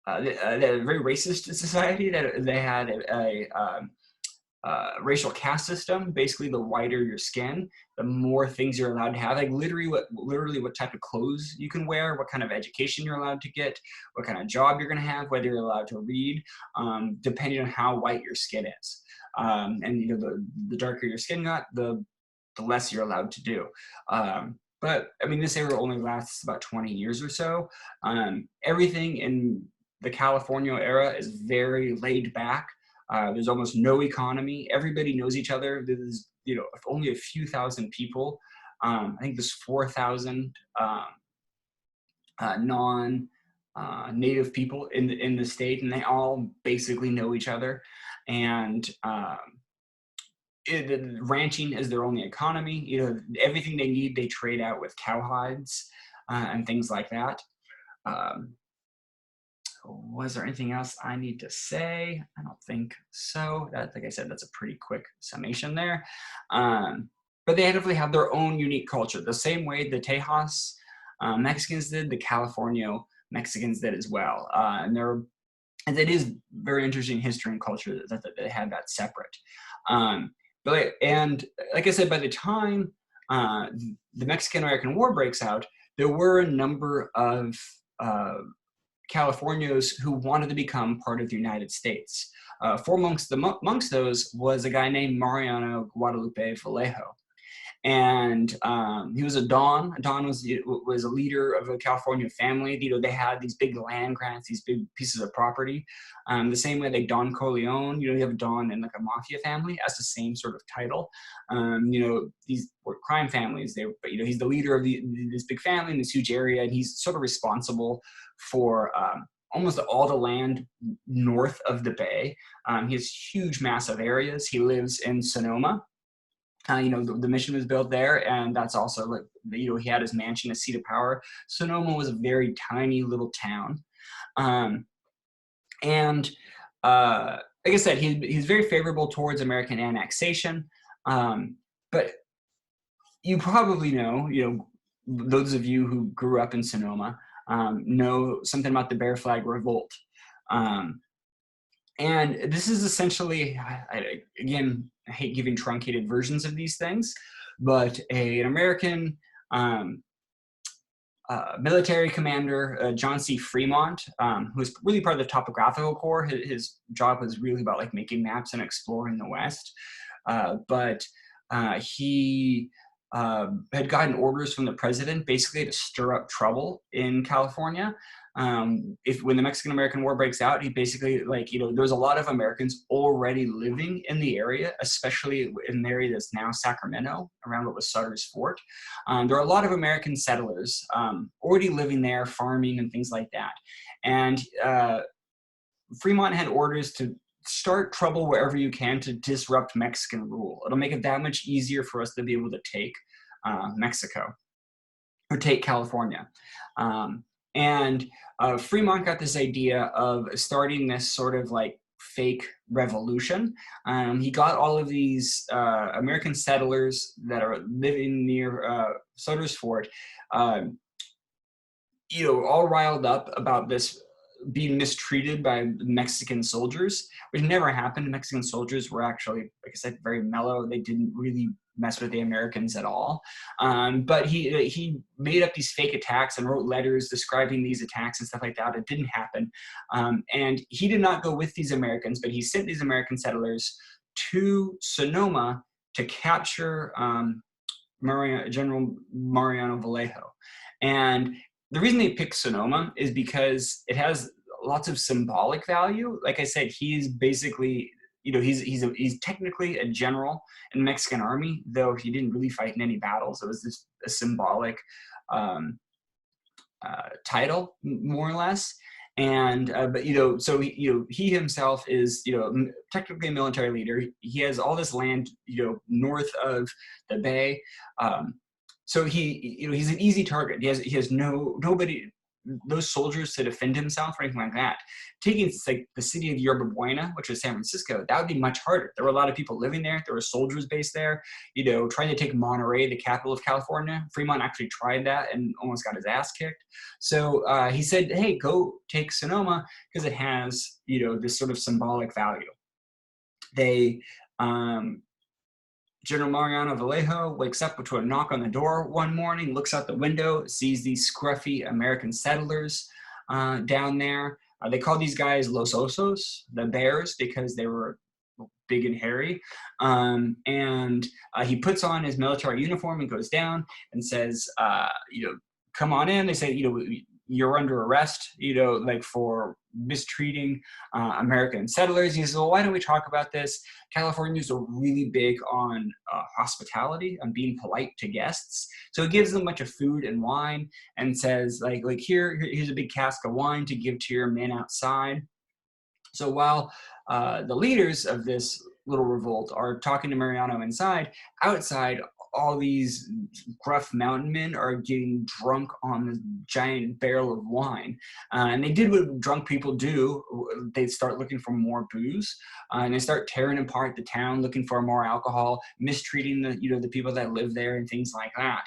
[SPEAKER 1] had a very racist society. That they had a racial caste system. Basically, the whiter your skin, the more things you're allowed to have. Like literally what type of clothes you can wear, what kind of education you're allowed to get, what kind of job you're going to have, whether you're allowed to read, depending on how white your skin is. And the darker your skin got, the less you're allowed to do. But I mean, this era only lasts about 20 years or so. Everything in the California era is very laid back. There's almost no economy. Everybody knows each other. There's, only a few thousand people. I think there's 4,000 non-native people in the state, and they all basically know each other. And ranching is their only economy. Everything they need, they trade out with cow hides and things like that. Was there anything else I need to say? I don't think so. Like I said, that's a pretty quick summation there. But they definitely have their own unique culture. The same way the Tejas Mexicans did, the California Mexicans did as well. And it is very interesting history and culture that they had that separate. And like I said, by the time the Mexican-American War breaks out, there were a number of Californios who wanted to become part of the United States. Amongst those was a guy named Mariano Guadalupe Vallejo. And he was a Don. Don was a leader of a California family. They had these big land grants, these big pieces of property. The same way like Don Corleone, you have a Don in like a mafia family, has the same sort of title. These were crime families. But he's the leader of this big family in this huge area, and he's sort of responsible for almost all the land north of the bay. He has huge, massive areas. He lives in Sonoma. The mission was built there, and that's also he had his mansion, his seat of power. Sonoma was a very tiny little town, and like I said, he's very favorable towards American annexation. But you probably know, those of you who grew up in Sonoma know something about the Bear Flag Revolt. And this is essentially, again, I hate giving truncated versions of these things, but an American military commander, John C. Fremont, who was really part of the Topographical Corps. His job was really about like making maps and exploring the West. But he had gotten orders from the president basically to stir up trouble in California. When the Mexican-American War breaks out, he basically there's a lot of Americans already living in the area, especially in the area that's now Sacramento, around what was Sutter's Fort. There are a lot of American settlers already living there, farming and things like that. And Fremont had orders to start trouble wherever you can to disrupt Mexican rule. It'll make it that much easier for us to be able to take Mexico or take California. And Fremont got this idea of starting this sort of like fake revolution. He got all of these American settlers that are living near Sutter's Fort, all riled up about this being mistreated by Mexican soldiers, which never happened. Mexican soldiers were actually, like I said, very mellow. They didn't really mess with the Americans at all. But he made up these fake attacks and wrote letters describing these attacks and stuff like that. It didn't happen. And he did not go with these Americans, but he sent these American settlers to Sonoma to capture General Mariano Vallejo. And the reason they picked Sonoma is because it has lots of symbolic value. Like I said, he's basically, he's technically a general in the Mexican army, though he didn't really fight in any battles. It was just a symbolic title, more or less. And but so he himself is technically a military leader. He has all this land north of the bay. So he's an easy target. He has nobody, those soldiers to defend himself or anything like that. Taking like the city of Yerba Buena, which was San Francisco, that would be much harder. There were a lot of people living there. There were soldiers based there. Trying to take Monterey, the capital of California. Fremont actually tried that and almost got his ass kicked. So he said, "Hey, go take Sonoma because it has this sort of symbolic value." They General Mariano Vallejo wakes up to a knock on the door one morning, looks out the window, sees these scruffy American settlers down there. They call these guys Los Osos, the bears, because they were big and hairy. And he puts on his military uniform and goes down and says, come on in. They say, you're under arrest, for mistreating American settlers. He says, well, why don't we talk about this? Californians are really big on hospitality, on being polite to guests. So he gives them a bunch of food and wine and says, here's a big cask of wine to give to your men outside. So while the leaders of this little revolt are talking to Mariano inside, outside, all these gruff mountain men are getting drunk on this giant barrel of wine. And they did what drunk people do. They start looking for more booze, and they start tearing apart the town, looking for more alcohol, mistreating the people that live there and things like that.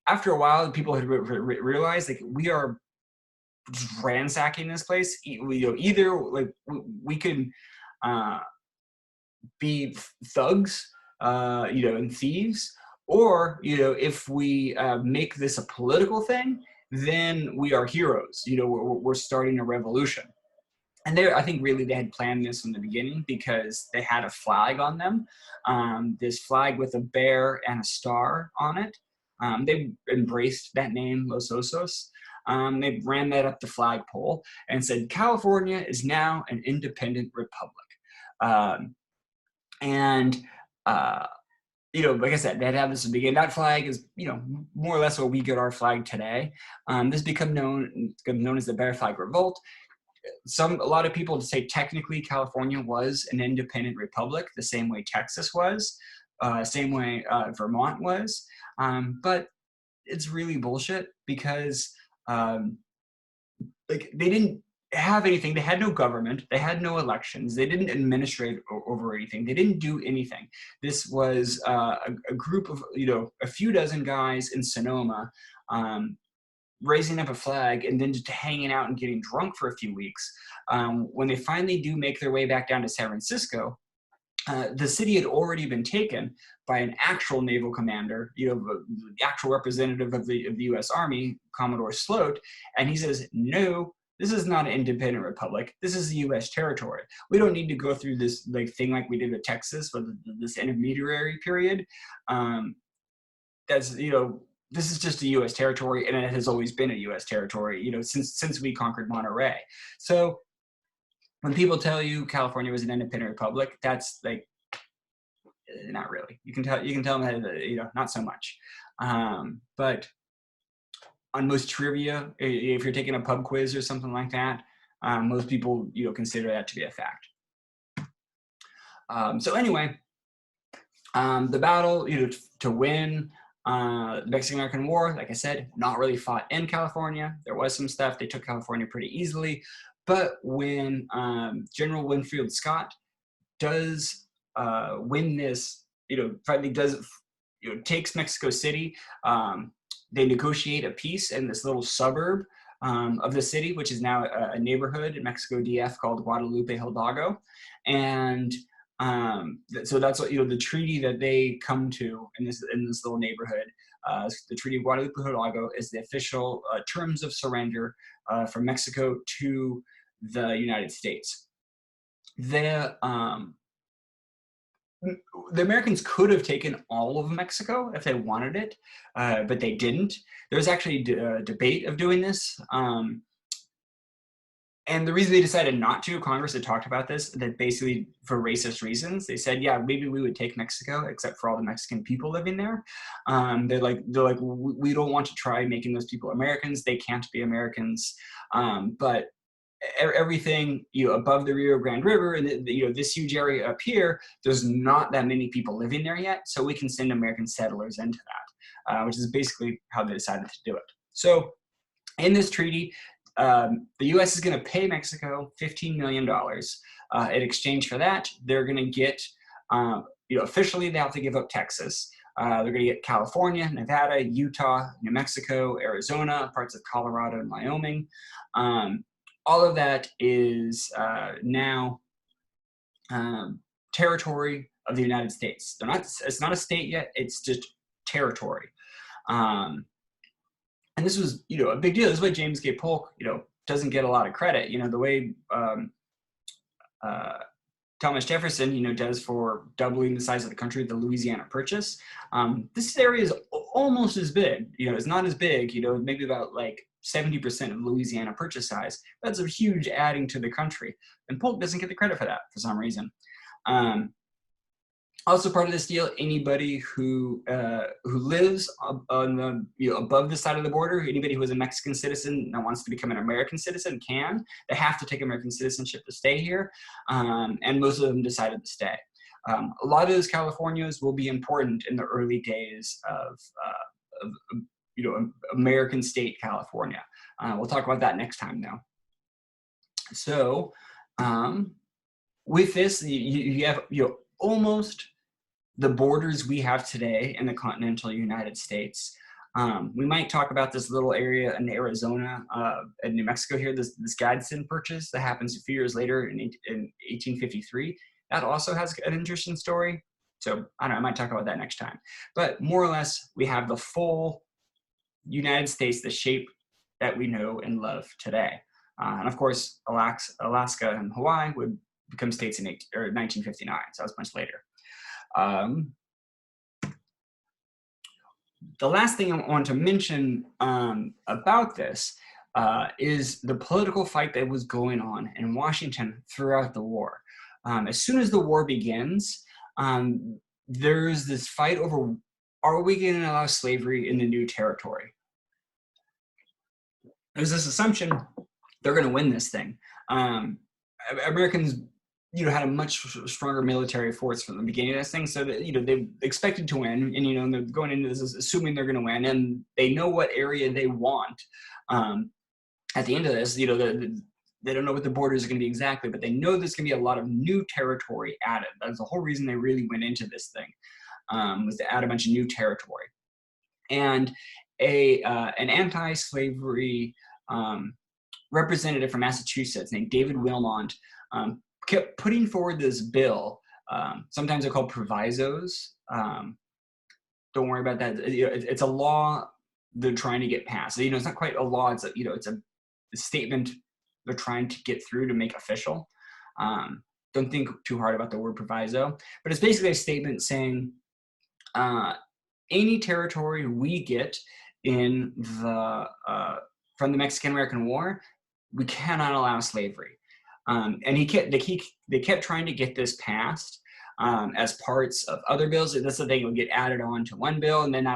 [SPEAKER 1] After a while, people had realized we are ransacking this place. Either we can be thugs, and thieves, or if we make this a political thing, then we are heroes. We're starting a revolution. And I think really they had planned this from the beginning because they had a flag on them, this flag with a bear and a star on it. They embraced that name, Los Osos. They ran that up the flagpole and said, California is now an independent republic. Like I said, they'd have this begin. That flag is, more or less where we get our flag today. This become known as the Bear Flag Revolt. A lot of people say technically California was an independent republic, the same way Texas was, same way Vermont was. But it's really bullshit because they didn't have anything. They had no government. They had no elections. They didn't administrate over anything. They didn't do anything. This was a group of, a few dozen guys in Sonoma raising up a flag and then just hanging out and getting drunk for a few weeks. When they finally do make their way back down to San Francisco, the city had already been taken by an actual naval commander, the actual representative of the U.S. Army, Commodore Sloat, and he says, no, this is not an independent republic. This is a U.S. territory. We don't need to go through this thing like we did with Texas with this intermediary period. This is just a U.S. territory, and it has always been a U.S. territory, since we conquered Monterey. So when people tell you California was an independent republic, that's not really. You can tell them that, not so much. But on most trivia, if you're taking a pub quiz or something like that, most people, consider that to be a fact. So anyway, the battle, to win the Mexican-American War, like I said, not really fought in California. There was some stuff. They took California pretty easily. But when General Winfield Scott does win this, finally does, takes Mexico City, they negotiate a peace in this little suburb of the city, which is now a neighborhood in Mexico DF called Guadalupe Hidalgo. And so that's what, the treaty that they come to in this little neighborhood. The Treaty of Guadalupe Hidalgo is the official terms of surrender from Mexico to the United States. The Americans could have taken all of Mexico if they wanted it, but they didn't. There was actually a debate of doing this. And the reason they decided not to, Congress had talked about this, that basically for racist reasons, they said, yeah, maybe we would take Mexico, except for all the Mexican people living there. They're like, we don't want to try making those people Americans. They can't be Americans. But everything above the Rio Grande River and this huge area up here, there's not that many people living there yet, so we can send American settlers into that, which is basically how they decided to do it. So in this treaty, the U.S. is going to pay Mexico $15 million. In exchange for that, they're going to get, officially they have to give up Texas. They're going to get California, Nevada, Utah, New Mexico, Arizona, parts of Colorado and Wyoming. All of that is now territory of the United States. It's not a state yet, it's just territory. And this was, a big deal. This is why James K. Polk, doesn't get a lot of credit. The way Thomas Jefferson, does for doubling the size of the country, the Louisiana Purchase. This area is almost as big. It's not as big. Maybe about like 70% of Louisiana Purchase size. That's a huge adding to the country, and Polk doesn't get the credit for that for some reason. Also part of this deal, anybody who lives on the above the side of the border, anybody who is a Mexican citizen and wants to become an American citizen can. They have to take American citizenship to stay here, and most of them decided to stay. A lot of those Californios will be important in the early days of American state California. We'll talk about that next time, though. So with this, you have almost the borders we have today in the continental United States. We might talk about this little area in Arizona and New Mexico here, this Gadsden Purchase that happens a few years later in 1853. That also has an interesting story. So I don't know, I might talk about that next time. But more or less, we have the full United States, the shape that we know and love today. And of course, Alaska and Hawaii would become states in 1959, so that was much later. The last thing I want to mention about this is the political fight that was going on in Washington throughout the war. As soon as the war begins, there's this fight over, are we going to allow slavery in the new territory? There's this assumption they're going to win this thing. Americans, had a much stronger military force from the beginning of this thing, so that they expected to win, and they're going into this assuming they're going to win, and they know what area they want. At the end of this, they don't know what the borders are going to be exactly, but they know there's going to be a lot of new territory added. That's the whole reason they really went into this thing, was to add a bunch of new territory. And an anti-slavery representative from Massachusetts named David Wilmot kept putting forward this bill. Sometimes they're called provisos. Don't worry about that. It's a law they're trying to get passed. So, it's not quite a law. It's a statement they're trying to get through to make official. Don't think too hard about the word proviso, but it's basically a statement saying any territory we get in from the Mexican-American War, we cannot allow slavery. And they kept trying to get this passed as parts of other bills. That's the thing, it would get added on to one bill, and then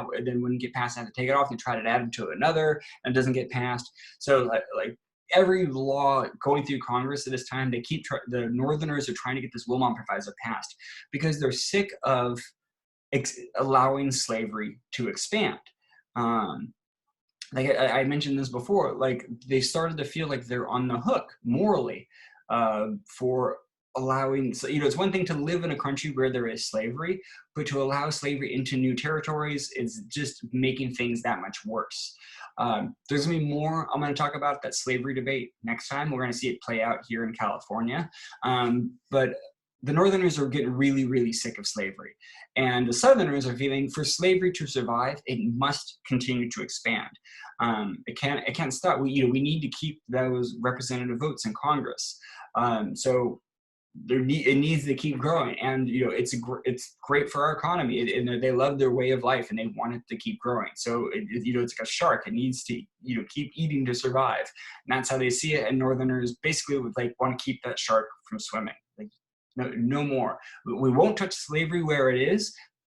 [SPEAKER 1] wouldn't get passed, and have to take it off and try to add it to another, and it doesn't get passed. So like every law going through Congress at this time, the Northerners are trying to get this Wilmot Proviso passed because they're sick of allowing slavery to expand. like I mentioned this before, like they started to feel like they're on the hook morally for allowing, so, you know, it's one thing to live in a country where there is slavery, but to allow slavery into new territories is just making things that much worse. There's gonna be more I'm gonna talk about that slavery debate next time. We're gonna see it play out here in California. But the Northerners are getting really, really sick of slavery. And the Southerners are feeling for slavery to survive, it must continue to expand. It can't stop. We need to keep those representative votes in Congress. So it needs to keep growing, and you know it's great for our economy, and they love their way of life, and they want it to keep growing. So you know, it's like a shark; it needs to, you know, keep eating to survive, and that's how they see it. And Northerners basically would like want to keep that shark from swimming. Like, no more. We won't touch slavery where it is,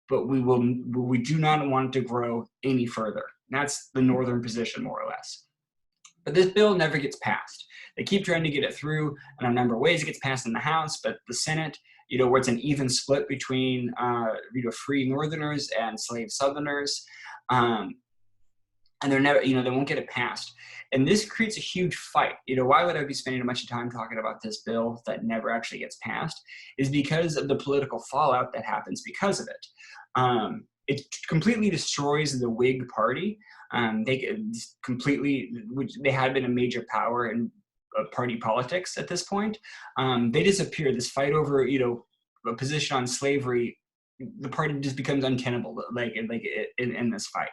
[SPEAKER 1] but we do not want it to grow any further. And that's the Northern position, more or less. But this bill never gets passed. They keep trying to get it through in a number of ways. It gets passed in the House, but the Senate, you know, where it's an even split between, you know, free Northerners and slave Southerners, and they're never, you know, they won't get it passed. And this creates a huge fight. You know, why would I be spending a bunch of time talking about this bill that never actually gets passed? Is because of the political fallout that happens because of it. It completely destroys the Whig Party. They completely, which they had been a major power in party politics at this point. They disappear. This fight over, you know, a position on slavery, the party just becomes untenable, like in this fight.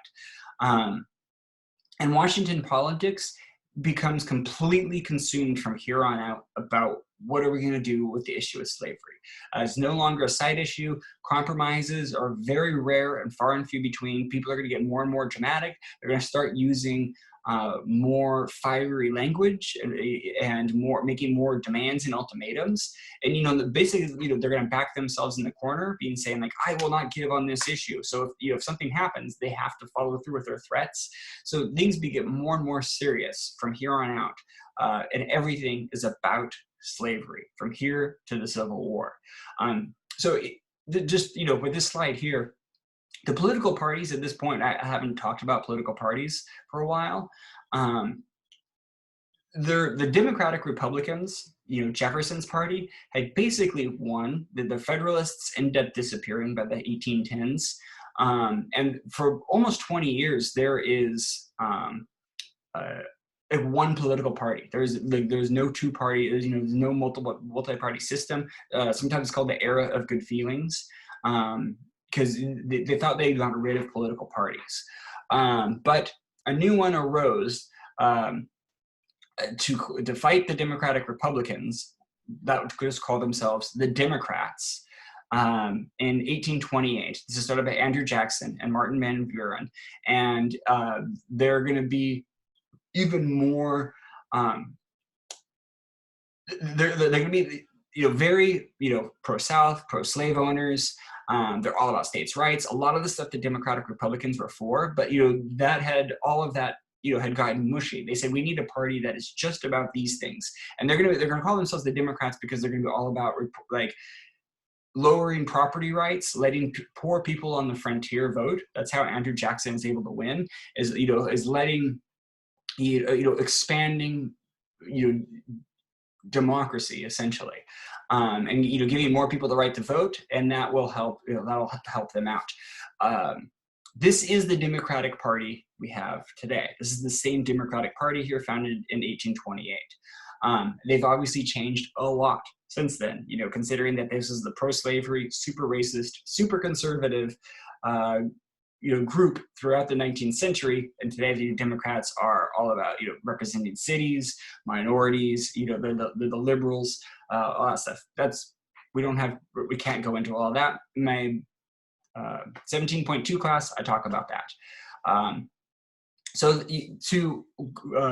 [SPEAKER 1] And Washington politics becomes completely consumed from here on out about what are we going to do with the issue of slavery. It's no longer a side issue. Compromises are very rare and far and few between. People are going to get more and more dramatic. They're going to start using more fiery language and more making more demands and ultimatums. And, you know, basically, you know, they're going to back themselves in the corner, being saying like, I will not give on this issue. So if, you know, if something happens, they have to follow through with their threats. So things get more and more serious from here on out. And everything is about slavery from here to the Civil War. Just, you know, with this slide here, the political parties at this point, I haven't talked about political parties for a while. The Democratic Republicans, you know, Jefferson's party, had basically won. The Federalists ended up disappearing by the 1810s. And for almost 20 years, there is one political party. There's no two party. You know, there's no multi-party system. Sometimes it's called the era of good feelings. Because they thought they got rid of political parties. But a new one arose to fight the Democratic Republicans that would just call themselves the Democrats in 1828. This is started by Andrew Jackson and Martin Van Buren. And they're going to be even more, they're going to be, you know, very, you know, pro-South, pro-slave owners. They're all about states' rights. A lot of the stuff the Democratic Republicans were for, but, you know, that had all of that, you know, had gotten mushy. They said we need a party that is just about these things, and they're gonna call themselves the Democrats because they're gonna be all about like lowering property rights, letting poor people on the frontier vote. That's how Andrew Jackson is able to win. Is letting expanding democracy essentially. And giving more people the right to vote, and that will help. That'll help them out. This is the Democratic Party we have today. This is the same Democratic Party here, founded in 1828. They've obviously changed a lot since then. Considering that this is the pro-slavery, super racist, super conservative, group throughout the 19th century, and today the Democrats are all about representing cities, minorities, the liberals, all that stuff. We can't go into all of that. In my 17.2 class, I talk about that. So to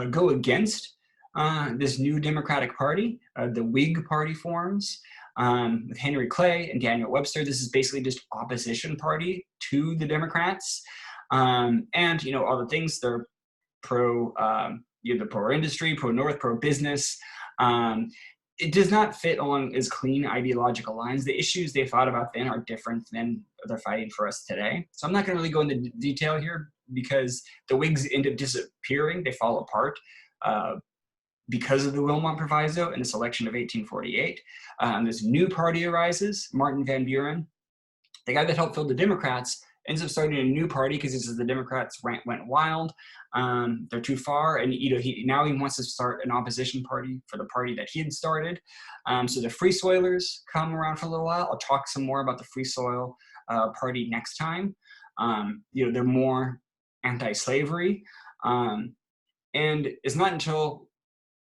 [SPEAKER 1] go against this new Democratic Party, the Whig Party forms with Henry Clay and Daniel Webster. This is basically just opposition party to the Democrats, and all the things. They're pro, the pro-industry, pro-North, pro-business. It does not fit along as clean ideological lines. The issues they fought about then are different than they're fighting for us today. So I'm not going to really go into detail here, because the Whigs end up disappearing, they fall apart because of the Wilmot Proviso in this election of 1848. This new party arises, Martin Van Buren, the guy that helped fill the Democrats, ends up starting a new party because he says the Democrats went wild. They're too far, and now he wants to start an opposition party for the party that he had started. So the Free Soilers come around for a little while. I'll talk some more about the Free Soil party next time. They're more anti-slavery, and it's not until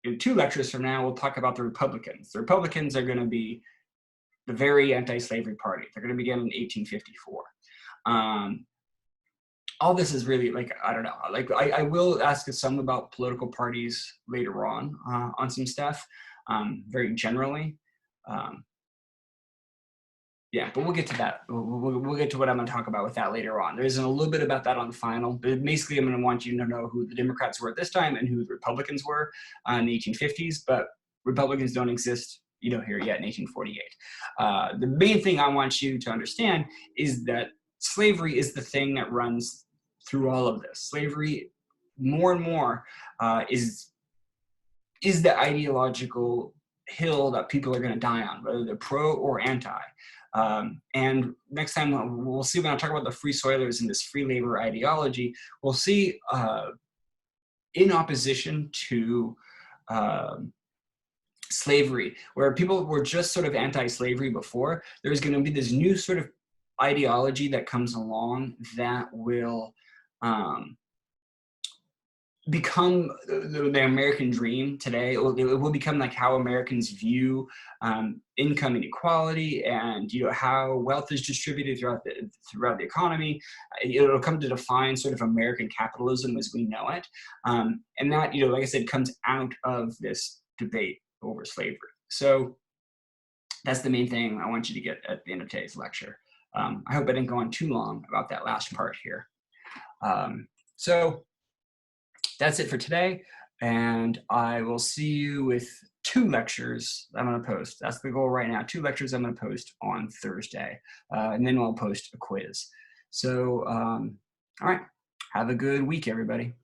[SPEAKER 1] in 2 lectures from now we'll talk about the Republicans. The Republicans are going to be the very anti-slavery party. They're going to begin in 1854. All this is really like, I don't know, like I will ask some about political parties later on some stuff, very generally. Yeah, but we'll get to that. We'll get to what I'm going to talk about with that later on. There's a little bit about that on the final, but basically I'm going to want you to know who the Democrats were at this time and who the Republicans were in the 1850s, but Republicans don't exist, here yet in 1848. The main thing I want you to understand is that slavery is the thing that runs through all of this. Slavery, more and more, is the ideological hill that people are going to die on, whether they're pro or anti. And next time we'll see, when I talk about the Free Soilers and this free labor ideology, we'll see in opposition to slavery, where people were just sort of anti-slavery before, there's going to be this new sort of ideology that comes along that will become the American dream today. It will become like how Americans view income inequality and how wealth is distributed throughout the economy. It'll come to define sort of American capitalism as we know it, and that like I said, comes out of this debate over slavery. So that's the main thing I want you to get at the end of today's lecture. I hope I didn't go on too long about that last part here. So that's it for today, and I will see you with 2 lectures I'm going to post. That's the goal right now. 2 lectures I'm going to post on Thursday, and then I'll post a quiz. So, all right, have a good week, everybody.